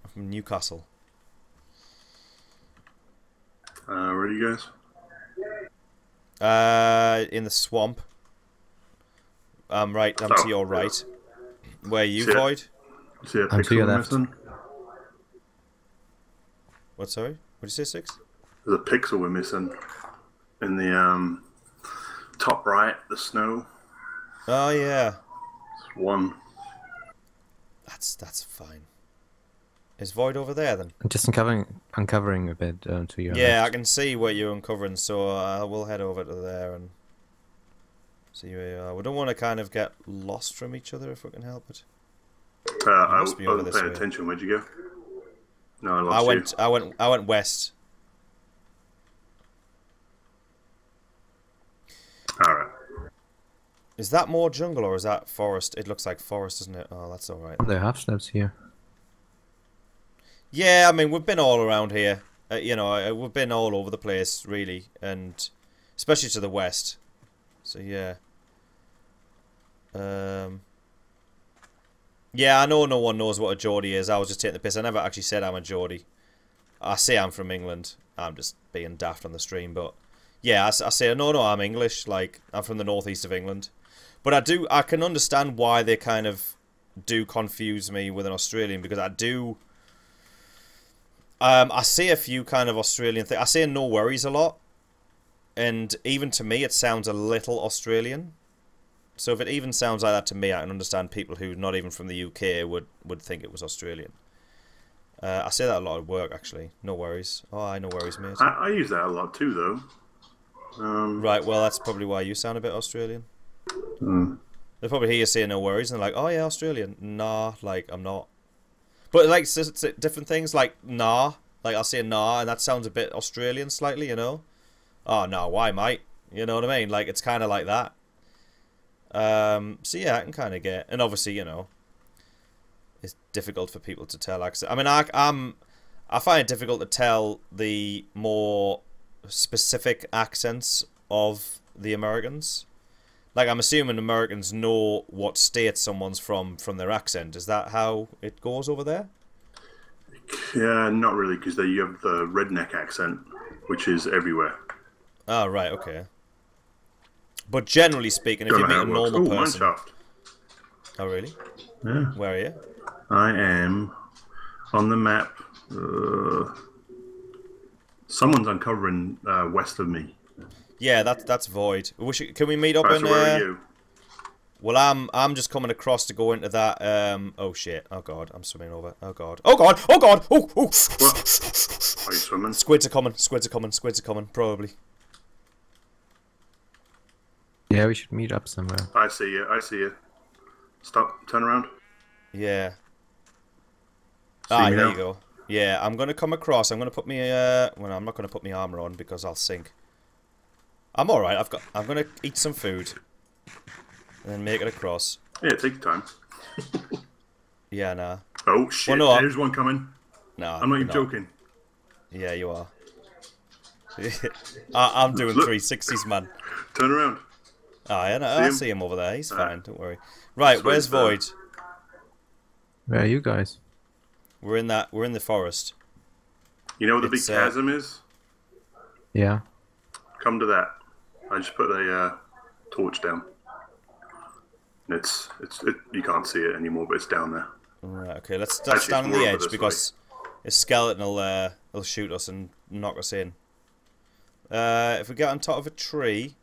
I'm from Newcastle. Where are you guys? In the swamp. I'm to your right. Where are you, Void? See a I'm to your pixel left. missing? What, sorry? What did you say, 6? There's a pixel we're missing. In the top right, the snow. Oh, yeah. It's 1. That's fine. Is Void over there, then? I'm just uncovering a bit to your Yeah, left. I can see where you're uncovering, so we'll head over to there and see where you are. We don't want to kind of get lost from each other if we can help it. I must be over wasn't this paying way. attention. Where'd you go? No, I lost you. I went west. Alright. Is that more jungle or is that forest? It looks like forest, doesn't it? Oh, that's alright. There are half steps here. Yeah, I mean, we've been all around here. You know, we've been all over the place, really. And especially to the west. So, yeah. Yeah, I know no one knows what a Geordie is. I was just taking the piss. I never actually said I'm a Geordie. I say I'm from England. I'm just being daft on the stream, but... Yeah, I say, no, I'm English. Like, I'm from the northeast of England. But I can understand why they kind of do confuse me with an Australian, because I do... I say a few kind of Australian things. I say no worries a lot. And even to me, it sounds a little Australian. So if it even sounds like that to me, I can understand people who not even from the UK would think it was Australian. I say that a lot at work, actually. No worries. Oh, I no worries, mate. I use that a lot too, though. Right, well, that's probably why you sound a bit Australian. They probably hear you say no worries, and they're like, oh, yeah, Australian. Nah, like, I'm not. But, like, it's different things, like, nah. Like, I'll say nah, and that sounds a bit Australian slightly, you know? Oh, no, why, mate? You know what I mean? Like, it's kind of like that. So, yeah, I can kind of get... And obviously, you know, it's difficult for people to tell accent. I mean, I find it difficult to tell the more specific accents of the Americans. Like, I'm assuming Americans know what state someone's from their accent. Is that how it goes over there? Yeah, not really, because you have the redneck accent, which is everywhere. Oh, right, okay. But generally speaking, if you meet a normal person... Mineshaft. Oh, really? Yeah. Where are you? I am on the map. Someone's uncovering west of me. Yeah, that's Void. Can we meet up in... So where are you? Well, I'm just coming across to go into that... Oh, shit. Oh, God. I'm swimming over. Oh, God. Oh, God. Oh, God. Oh, oh. What? Are you swimming? Squids are coming. Squids are coming. Squids are coming. Probably. Yeah, we should meet up somewhere. I see you. I see you. Stop. Turn around. Yeah. See me there now? you go. Yeah, I'm going to come across. I'm going to put me... well, I'm not going to put my armor on because I'll sink. I'm alright. I'm going to eat some food. And then make it across. Yeah, take your time. Yeah, nah. Oh, shit. Well, no, There's one coming. Nah, I'm not even you're joking. Yeah, you are. I'm doing Look. 360s, man. Turn around. Oh, yeah, no, See I him? see him over there. He's Alright. fine. Don't worry. Right, where's Void? Where are you guys? We're in the forest. You know where the big It's, chasm is? Yeah. Come to that. I just put a torch down. And you can't see it anymore, but it's down there. Right, okay, let's Actually, stand on it's the more over edge this because his skeleton will shoot us and knock us in. If we get on top of a tree...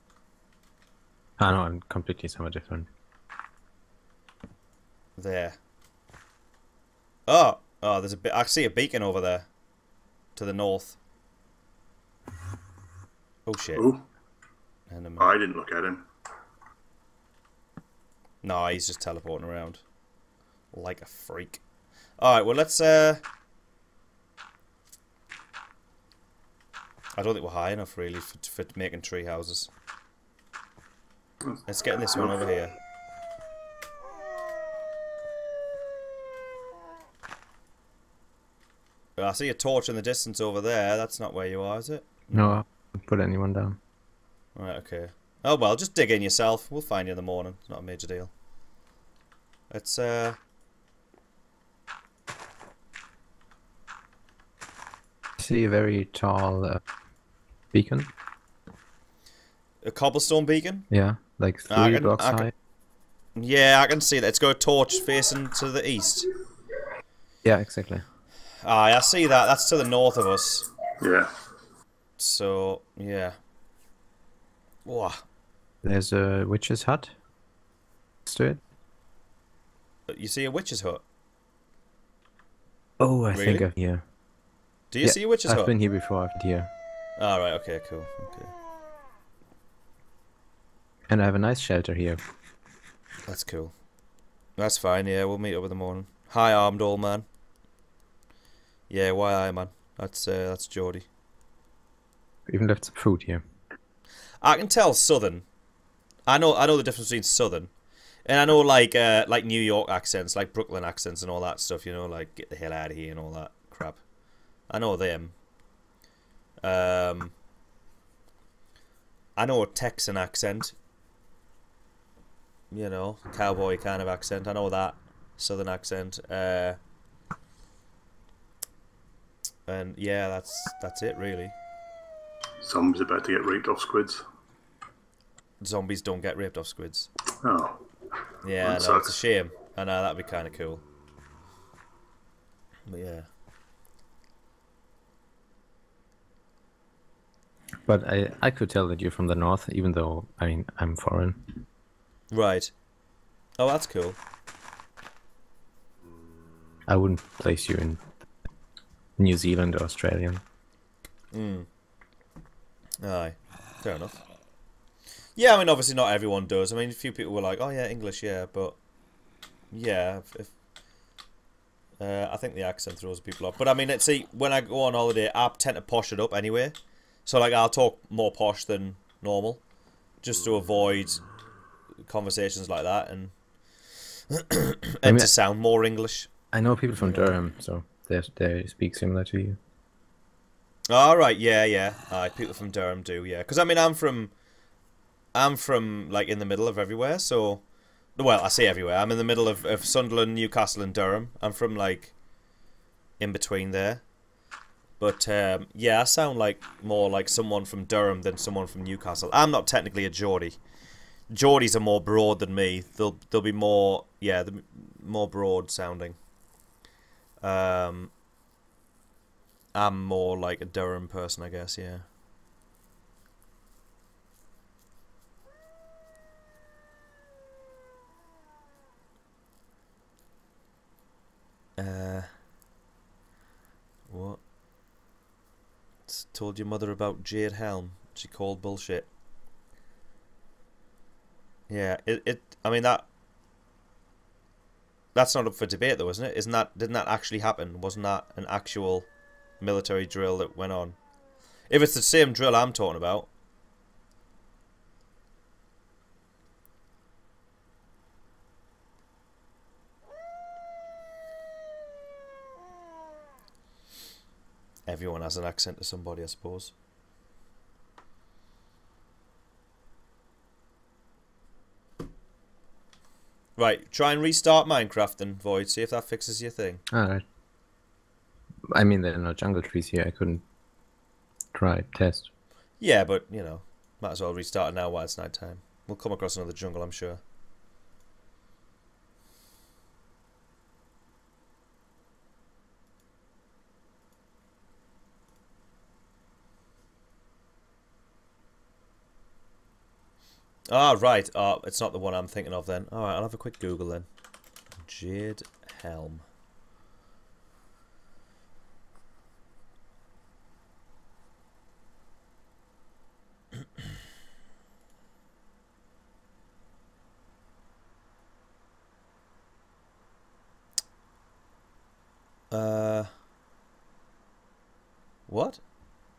Ah, no, I'm completely somewhere different. There. Oh, there's a bit. I see a beacon over there, to the north. Oh shit! Oh, I didn't look at him. No, he's just teleporting around like a freak. All right, well let's. I don't think we're high enough really for making tree houses. Let's get in this one over here. I see a torch in the distance over there. That's not where you are, is it? No, I haven't put anyone down. Right, okay. Oh well, just dig in yourself. We'll find you in the morning. It's not a major deal. Let's see a very tall beacon. A cobblestone beacon? Yeah, like 3 blocks high. Yeah, I can see that. It's got a torch facing to the east. Yeah, exactly. I see that. That's to the north of us. Yeah. So, yeah. Whoa. There's a witch's hut next to it. You see a witch's hut? Oh, I think I've... Yeah. Do you see a witch's hut? I've been here before. I've been here. Oh, right. Okay, cool. Okay. And I have a nice shelter here. That's cool. That's fine, yeah. We'll meet up in the morning. Hi, armed old man. Yeah, why, man? That's Geordie. Even left some food here. I can tell Southern. I know the difference between Southern, and I know like New York accents, like Brooklyn accents and all that stuff. You know, like get the hell out of here and all that crap. I know them. I know a Texan accent. You know, cowboy kind of accent. I know that Southern accent. And yeah, that's it really. Zombies about to get raped off squids. Zombies don't get raped off squids. Oh. Yeah, no, sucks. it's a shame. I know, that'd be kind of cool. But yeah. But I could tell that you're from the north, even though, I mean, I'm foreign. Right. Oh, that's cool. I wouldn't place you in New Zealand or Australia. Aye. Fair enough. Yeah, I mean, obviously not everyone does. I mean, a few people were like, oh yeah, English, yeah, but... Yeah, I think the accent throws people off. But I mean, see, when I go on holiday, I tend to posh it up anyway. So, like, I'll talk more posh than normal. Just to avoid conversations like that and... to sound more English. I know people from Durham, so they speak similar to you. All right, yeah. Aye, people from Durham do, yeah. Because I mean, I'm from like in the middle of everywhere. So, well, I say everywhere. I'm in the middle of Sunderland, Newcastle, and Durham. I'm from like in between there. But yeah, I sound like more like someone from Durham than someone from Newcastle. I'm not technically a Geordie. Geordies are more broad than me. They'll be more more broad sounding. I'm more like a Durham person, I guess, yeah. What? Told your mother about Jade Helm. She called bullshit. Yeah, I mean that's not up for debate though, isn't it? Didn't that actually happen? Wasn't that an actual military drill that went on? If it's the same drill I'm talking about. Everyone has an accent to somebody, I suppose. Right, try and restart Minecraft then, Void. See if that fixes your thing. Alright. I mean, there are no jungle trees here. I couldn't try test. Yeah, but, you know, might as well restart it now while it's night time. We'll come across another jungle, I'm sure. Ah, right. Oh, it's not the one I'm thinking of then. Alright, I'll have a quick Google then. Jade Helm. What?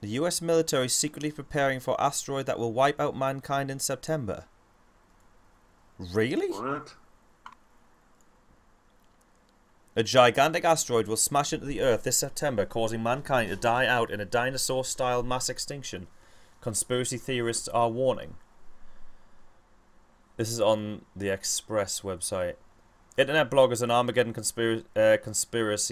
The US military secretly preparing for asteroid that will wipe out mankind in September. Really? What? A gigantic asteroid will smash into the Earth this September, causing mankind to die out in a dinosaur-style mass extinction. Conspiracy theorists are warning. This is on the Express website. Internet bloggers and Armageddon conspiracists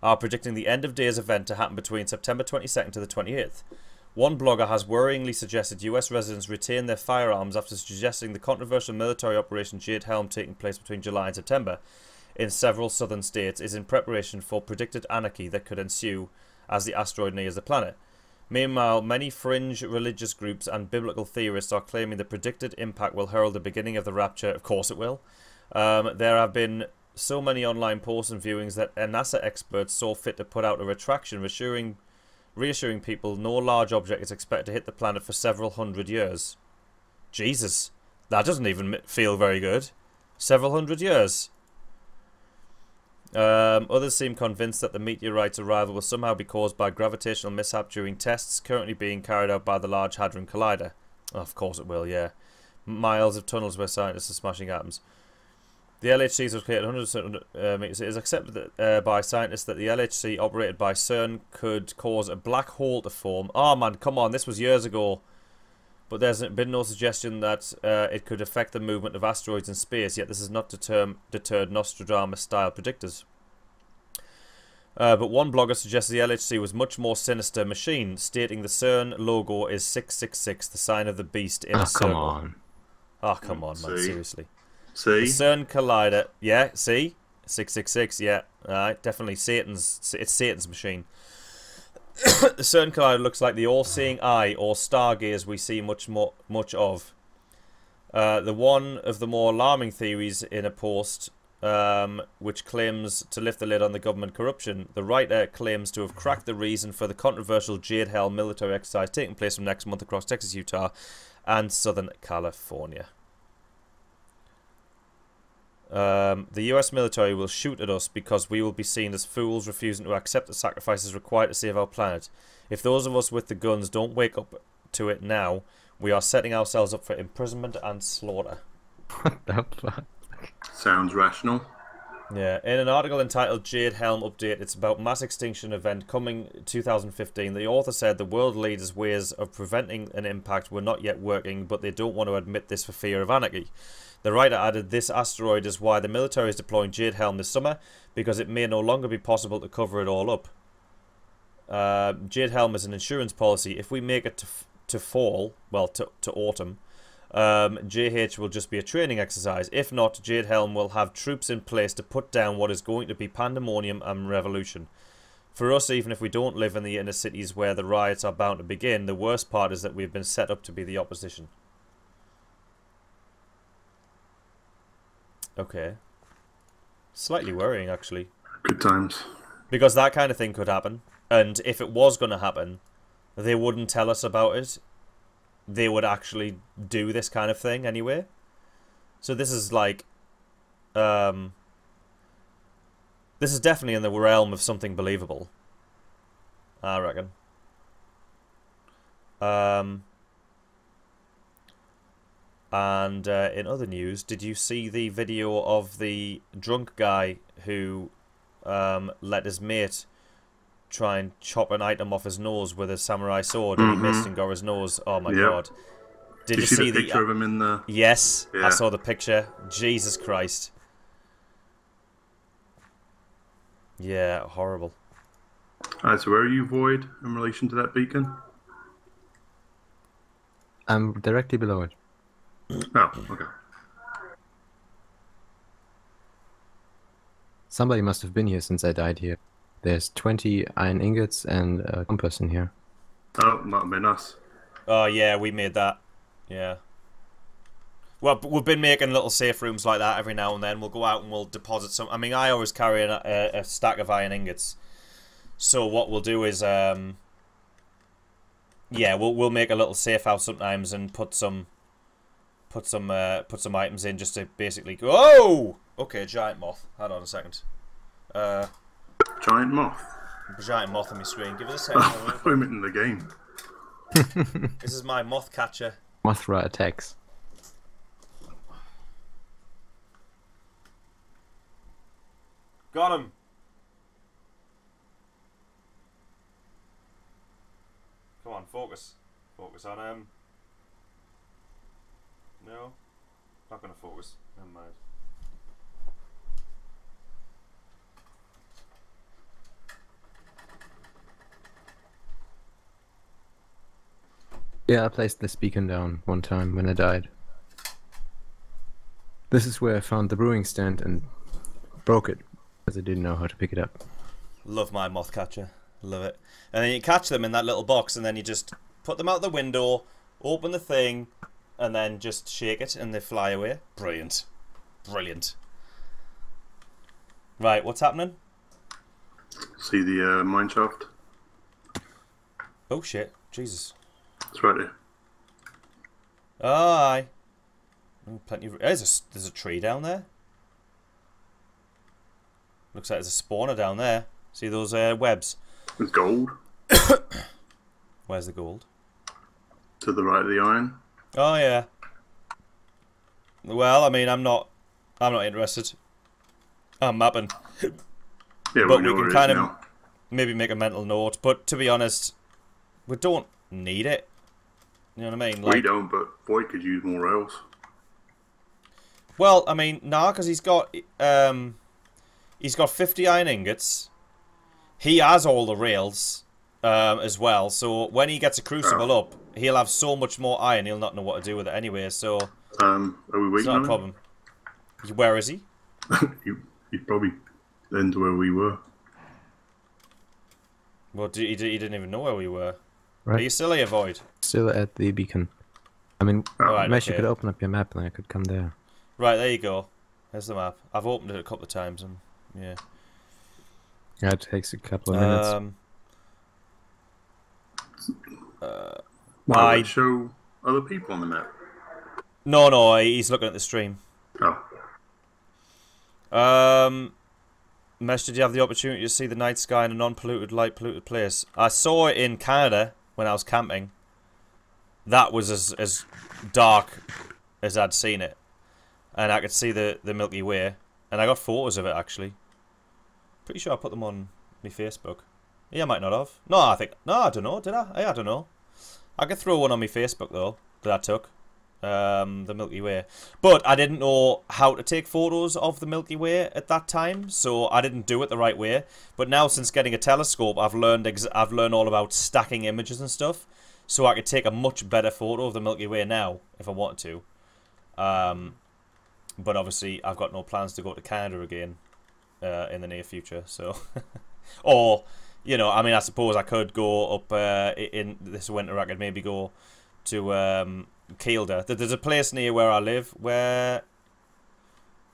are predicting the end of days event to happen between September 22nd to the 28th. One blogger has worryingly suggested US residents retain their firearms after suggesting the controversial military Operation Jade Helm taking place between July and September in several southern states is in preparation for predicted anarchy that could ensue as the asteroid nears the planet. Meanwhile, many fringe religious groups and biblical theorists are claiming the predicted impact will herald the beginning of the rapture. Of course it will. There have been so many online posts and viewings that NASA experts saw fit to put out a retraction reassuring people no large object is expected to hit the planet for several hundred years. Jesus, that doesn't even feel very good. Several hundred years. Others seem convinced that the meteorite's arrival will somehow be caused by gravitational mishap during tests currently being carried out by the Large Hadron Collider. Oh, of course it will, yeah. Miles of tunnels where scientists are smashing atoms. The LHCs was created 100 meters. It is accepted that, by scientists that the LHC operated by CERN could cause a black hole to form. Oh man, come on, this was years ago. But there's been no suggestion that it could affect the movement of asteroids in space, yet this has not deterred Nostradamus-style predictors. But one blogger suggests the LHC was much more sinister machine, stating the CERN logo is 666, the sign of the beast in a circle. Come on. Oh, come on, man, seriously. See? The CERN Collider, yeah, see? 666, yeah, alright, definitely it's Satan's machine. The CERN Collider looks like the all-seeing eye or stargaze we see much of. The one of the more alarming theories in a post which claims to lift the lid on the government corruption. The writer claims to have cracked the reason for the controversial Jade Helm military exercise taking place from next month across Texas, Utah, and Southern California. The US military will shoot at us because we will be seen as fools refusing to accept the sacrifices required to save our planet. If those of us with the guns don't wake up to it now, we are setting ourselves up for imprisonment and slaughter. What the fuck? Sounds rational. Yeah, in an article entitled Jade Helm Update, it's about mass extinction event coming 2015. The author said the world leaders' ways of preventing an impact were not yet working, but they don't want to admit this for fear of anarchy. The writer added, this asteroid is why the military is deploying Jade Helm this summer, because it may no longer be possible to cover it all up. Jade Helm is an insurance policy. If we make it to fall, well, to autumn, JH will just be a training exercise. If not, Jade Helm will have troops in place to put down what is going to be pandemonium and revolution. For us, even if we don't live in the inner cities where the riots are bound to begin, the worst part is that we've been set up to be the opposition. Okay. Slightly worrying, actually. Good times. Because that kind of thing could happen. And if it was going to happen, they wouldn't tell us about it. They would actually do this kind of thing anyway. So this is like... this is definitely in the realm of something believable. I reckon. And in other news, did you see the video of the drunk guy who let his mate try and chop an item off his nose with a samurai sword and he missed and got his nose? Oh my god. Did you see the picture of him in the... Yes, yeah. I saw the picture. Jesus Christ. Yeah, horrible. Alright, so where are you, Void, in relation to that beacon? I'm directly below it. Oh, okay. Somebody must have been here since I died here. There's 20 iron ingots and a compass in here. Oh, might have been us. Oh yeah, we made that. Yeah. Well, we've been making little safe rooms like that every now and then. We'll go out and we'll deposit some... I mean, I always carry a stack of iron ingots. So what we'll do is... yeah, we'll make a little safe house sometimes and put some items in just to basically go... Oh! Okay, giant moth. Hold on a second. Giant moth. Giant moth on my screen. Give us a second. I'm in the game. This is my moth catcher. Mothra attacks. Got him. Come on, focus. Focus on him. No, not gonna focus. Never mind. Yeah, I placed this beacon down one time when I died. This is where I found the brewing stand and broke it because I didn't know how to pick it up. Love my moth catcher. Love it. And then you catch them in that little box, and then you just put them out the window, open the thing, and then just shake it, and they fly away. Brilliant. Brilliant. Right, what's happening? See the mine shaft? Oh shit. Jesus. It's right there. Aye. Oh, plenty of... There's a tree down there. Looks like there's a spawner down there. See those webs? There's gold. Where's the gold? To the right of the iron. Oh yeah. Well, I mean, I'm not interested. I'm mapping. Yeah, but we can can kind of now. maybe make a mental note. But to be honest, we don't need it. You know what I mean? We don't, but Void could use more rails. Well, I mean, nah, because he's got 50 iron ingots. He has all the rails as well. So when he gets a crucible up, he'll have so much more iron. He'll not know what to do with it anyway. So Are we waiting it's not on a problem. Where is he? He'd probably end where we were. Well, he didn't even know where we were. Right. Are you still here, Void? Still at the beacon. I mean, Right, Mesh, you okay. could open up your map and I could come there. Right, there you go. There's the map. I've opened it a couple of times and yeah. Yeah, it takes a couple of minutes. Why would it show other people on the map? No, he's looking at the stream. Oh. Mesh, did you have the opportunity to see the night sky in a non-polluted, light-polluted place? I saw it in Canada when I was camping. That was as dark as I'd seen it. And I could see the Milky Way. And I got photos of it, actually. Pretty sure I put them on my Facebook. Yeah, I might not have. No, I don't know. Did I? I don't know. I could throw one on my Facebook, though, that I took. The Milky Way. But I didn't know how to take photos of the Milky Way at that time, so I didn't do it the right way. But now, since getting a telescope, I've learned all about stacking images and stuff, so I could take a much better photo of the Milky Way now, if I wanted to. But obviously, I've got no plans to go to Canada again in the near future, so... Or, you know, I mean, I suppose I could go up in this winter, I could maybe go to... Kielder. There's a place near where I live where...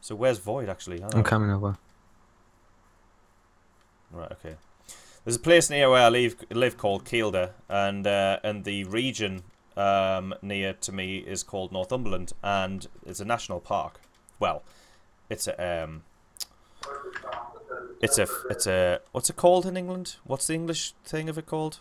So where's Void, actually? I'm coming over. Right, okay. There's a place near where I live called Kielder, and the region near to me is called Northumberland, and it's a national park. Well, it's a what's it called in England? What's the English thing of it called?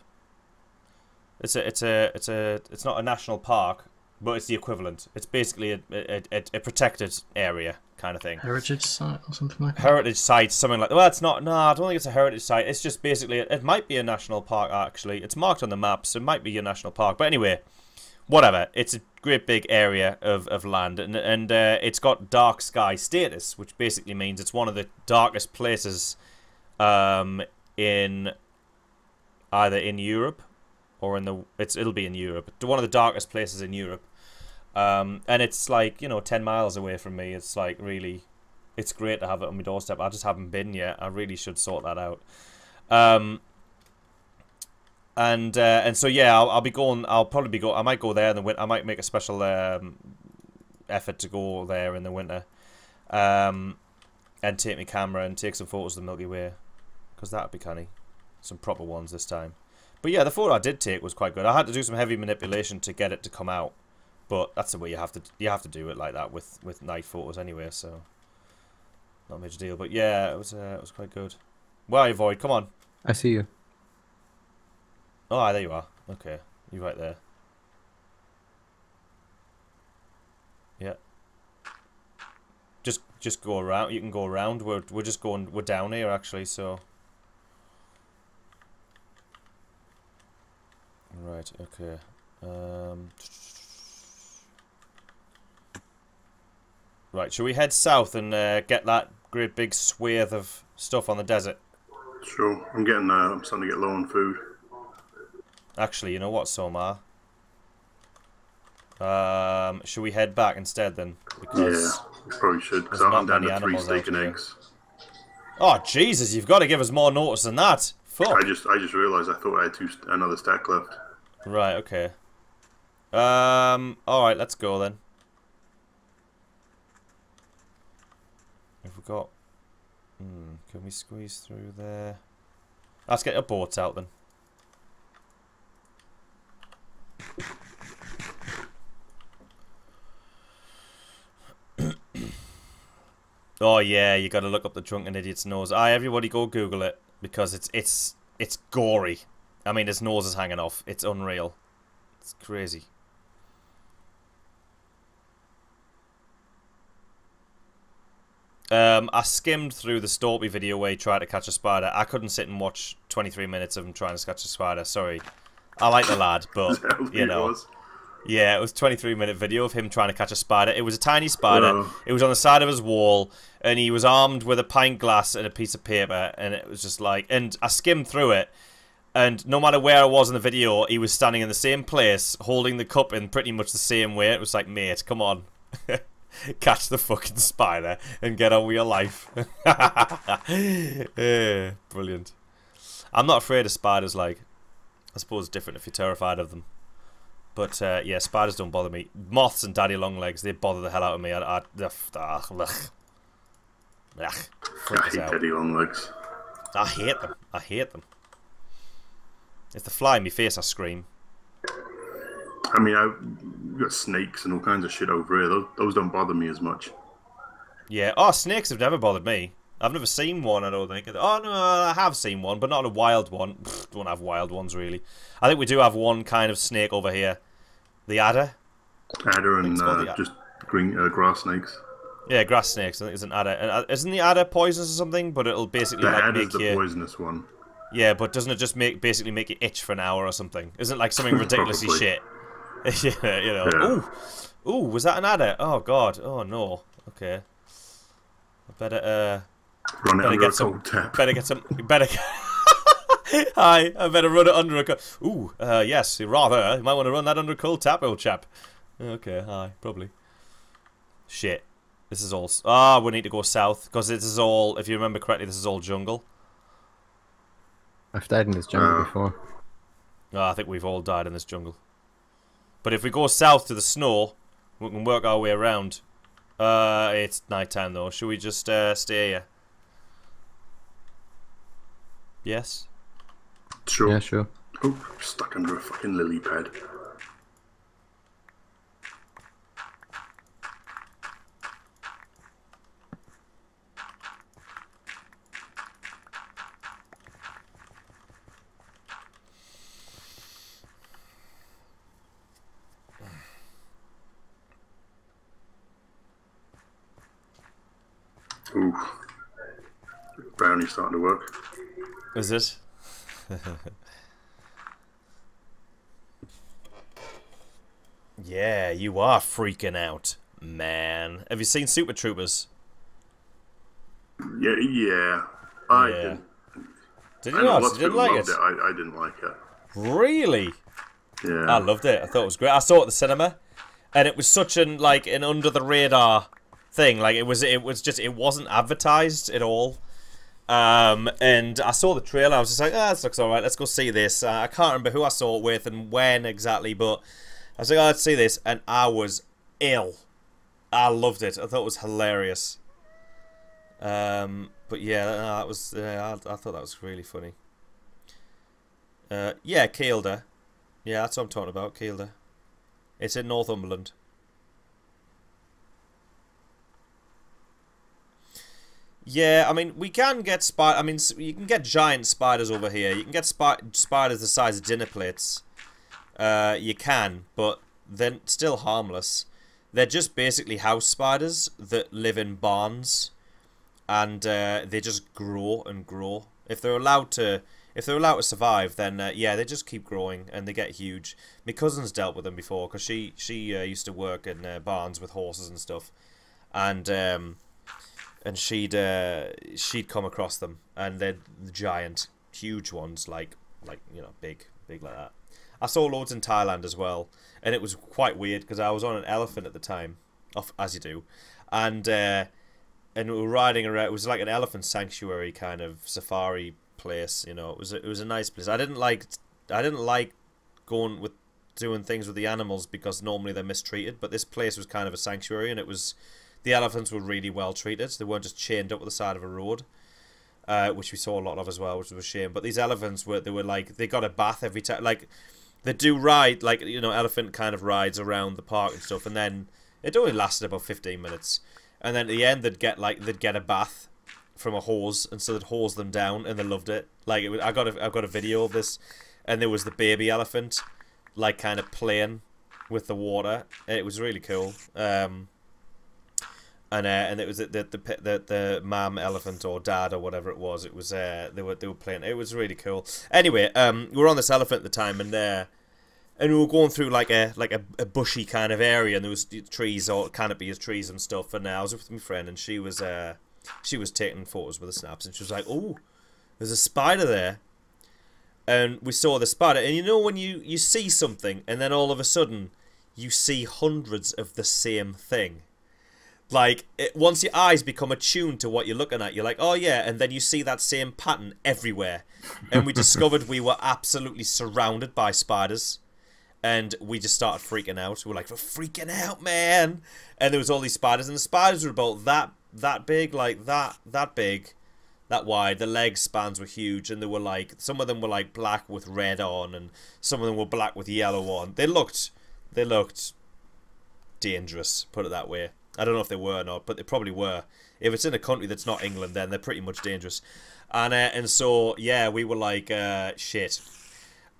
It's not a national park, but it's the equivalent. It's basically a protected area kind of thing. Heritage site or something like that? Heritage site, something like that. Well, it's not. No, I don't think it's a heritage site. It's just basically, it might be a national park, actually. It's marked on the maps. It might be a national park. But anyway, whatever. It's a great big area of land. And it's got dark sky status, which basically means it's one of the darkest places in either in Europe or it'll be in Europe. One of the darkest places in Europe. And it's like, 10 miles away from me. It's like really, it's great to have it on my doorstep. I just haven't been yet. I really should sort that out. And so yeah, I'll be going. I'll probably be go. I might go there in the winter. I might make a special effort to go there in the winter, and take my camera and take some photos of the Milky Way, because that'd be canny. Some proper ones this time. But yeah, the photo I did take was quite good. I had to do some heavy manipulation to get it to come out, but that's the way you have to do it like that with night photos anyway. So not a major deal. But yeah, it was quite good. Where are you, Void? Come on. I see you. Oh, there you are. Okay. You're right there. Yeah. Just go around. You can go around. We're just going. We're down here actually. So. Right. Okay. Right. Shall we head south and get that great big swathe of stuff on the desert? Sure. I'm starting to get low on food. Actually, you know what, Somar? Should we head back instead then? Because yeah, we probably should. Because not I'm down many to 3 animals steak out and here. eggs. Oh Jesus! You've got to give us more notice than that. Fuck. I just realised I thought I had another stack left. Right. Okay. All right. Let's go then. Have we got? Can we squeeze through there? Let's get our boats out then. Oh yeah, you got to look up the drunken idiot's nose. Aye, everybody go Google it because it's gory. I mean, his nose is hanging off. It's unreal. It's crazy. I skimmed through the Storpy video where he tried to catch a spider. I couldn't sit and watch 23 minutes of him trying to catch a spider. Sorry. I like the lad, but, you know. Yeah, it was a 23-minute video of him trying to catch a spider. It was a tiny spider. It was on the side of his wall, and he was armed with a pint glass and a piece of paper, and it was just like... And I skimmed through it, and no matter where I was in the video, he was standing in the same place, holding the cup in pretty much the same way. It was like, mate, come on. Catch the fucking spider and get on with your life. Yeah, brilliant. I'm not afraid of spiders, like... I suppose it's different if you're terrified of them. But, yeah, spiders don't bother me. Moths and daddy long legs, they bother the hell out of me. I hate daddy long legs. I hate them. I hate them. If they fly in my face, I scream. I mean, I've got snakes and all kinds of shit over here. Those don't bother me as much. Yeah. Oh, snakes have never bothered me. I've never seen one, I don't think. Oh, no, I have seen one, but not a wild one. Don't have wild ones, really. I think we do have one kind of snake over here. The adder. Adder and just green grass snakes. Yeah, grass snakes. I think it's an adder. And isn't the adder poisonous or something? But it'll basically the like adder's make the poisonous one. Yeah, but doesn't it just basically make you itch for an hour or something? Isn't it like something ridiculously shit? Yeah, you know. Yeah. Ooh, was that an adder? Oh god. Oh no. Okay. I better run it under a cold tap. Hi, I better run it under a cold... Ooh, yes, rather. You might want to run that under a cold tap, old chap. Okay, hi, probably. Shit. This is all... we need to go south, because this is all, if you remember correctly, this is all jungle. I've died in this jungle before. Oh, I think we've all died in this jungle. But if we go south to the snow, we can work our way around. It's nighttime, though. Should we just stay here? Yes? Sure. Yeah, sure. Oh, stuck under a fucking lily pad. Ooh. Brownie's starting to work. Is it? Yeah, you are freaking out, man. Have you seen Super Troopers? Yeah. I didn't. Did you not? You didn't like it? I didn't like it. Really? Yeah. I loved it. I thought it was great. I saw it at the cinema, and it was such an under the radar thing. Like it wasn't advertised at all. And I saw the trailer. I was just like, this looks alright. Let's go see this. I can't remember who I saw it with and when exactly, but I was like, let's see this, and I was ill. I loved it. I thought it was hilarious. But yeah, that was. I thought that was really funny. Yeah, Kielder. Yeah, that's what I'm talking about, Kielder. It's in Northumberland. Yeah, I mean, we can get I mean, you can get giant spiders over here. You can get spiders the size of dinner plates. You can, but they're still harmless. They're just basically house spiders that live in barns, and they just grow and grow. If they're allowed to survive, then yeah, they just keep growing and they get huge. My cousin's dealt with them before because she used to work in barns with horses and stuff, and she'd come across them, and they're giant, huge ones, like you know, big like that. I saw loads in Thailand as well, and it was quite weird because I was on an elephant at the time, as you do, and we were riding around. It was like an elephant sanctuary kind of safari place, you know. It was a nice place. I didn't like doing things with the animals because normally they're mistreated, but this place was kind of a sanctuary, and the elephants were really well treated. They weren't just chained up at the side of a road, which we saw a lot of as well, which was a shame. But these elephants they got a bath every time. Like, they do ride, like, you know, elephant kind of rides around the park and stuff, and then it only lasted about 15 minutes. And then at the end they'd get a bath from a hose, and so they'd hose them down, and they loved it. Like, I've got a video of this, and there was the baby elephant, like, kind of playing with the water. It was really cool. And it was the mom elephant or dad or whatever it was. It was they were playing. It was really cool. Anyway, we were on this elephant at the time, and we were going through like a bushy kind of area, and there was trees or canopy of trees and stuff. And I was with my friend, and she was taking photos with the snaps, and she was like, "Oh, there's a spider there." And we saw the spider, and you know when you see something, and then all of a sudden you see hundreds of the same thing. Like, once your eyes become attuned to what you're looking at, you're like, oh yeah, and then you see that same pattern everywhere. And we discovered we were absolutely surrounded by spiders, and we just started freaking out. We were like, we're freaking out, man! And there was all these spiders, and the spiders were about that big, like that big, that wide. The leg spans were huge, and they were like, some of them were like black with red on, and some of them were black with yellow on. They looked dangerous, put it that way. I don't know if they were or not, but they probably were. If it's in a country that's not England, then they're pretty much dangerous. And so, yeah, we were like, shit.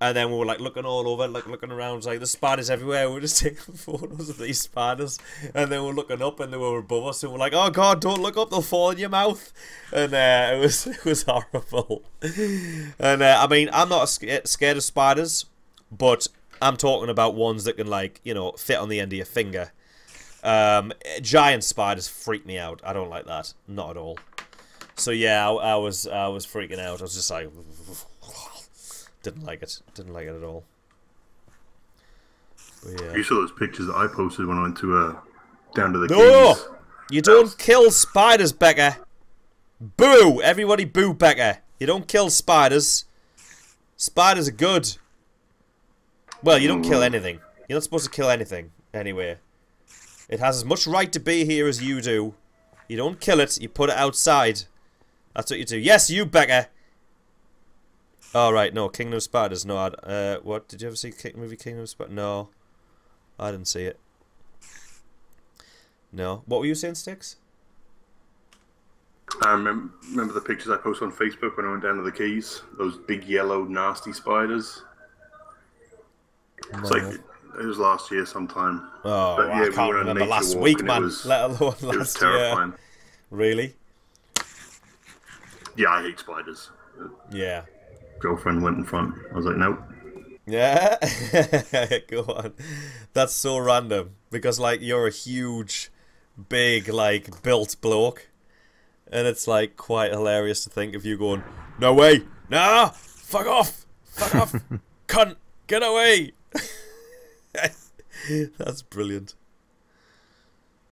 And then we were like looking all over, like looking around, like there's spiders everywhere. We were just taking photos of these spiders. And then we were looking up, and they were above us, and we're like, oh god, don't look up, they'll fall in your mouth. And it was horrible. And I mean, I'm not scared of spiders, but I'm talking about ones that can, like, you know, fit on the end of your finger. Giant spiders freak me out. I don't like that, not at all. So yeah, I was freaking out. I was just like, didn't like it at all. But yeah. You saw those pictures that I posted when I went to down to the No, Keys. You don't kill spiders, Becca. Boo! Everybody boo Becca. You don't kill spiders. Spiders are good. Well, you don't kill anything. You're not supposed to kill anything anyway. It has as much right to be here as you do. You don't kill it, you put it outside. That's what you do. Yes, you, Becca! Oh, right, no, Kingdom of Spiders. No, what? Did you ever see the movie Kingdom of Spiders? No. I didn't see it. No. What were you saying, Sticks? I remember the pictures I posted on Facebook when I went down to the Keys. Those big yellow nasty spiders. It's like, it was last year sometime. Oh, but, yeah, I can't remember last week, man. Let alone last year. Really? Yeah, I hate spiders. Yeah. Girlfriend went in front. I was like, nope. Yeah? Go on. That's so random. Because, like, you're a huge, big, like, built bloke. And it's, like, quite hilarious to think of you going, no way! Nah! Fuck off! Fuck off! Cunt! Get away! That's brilliant.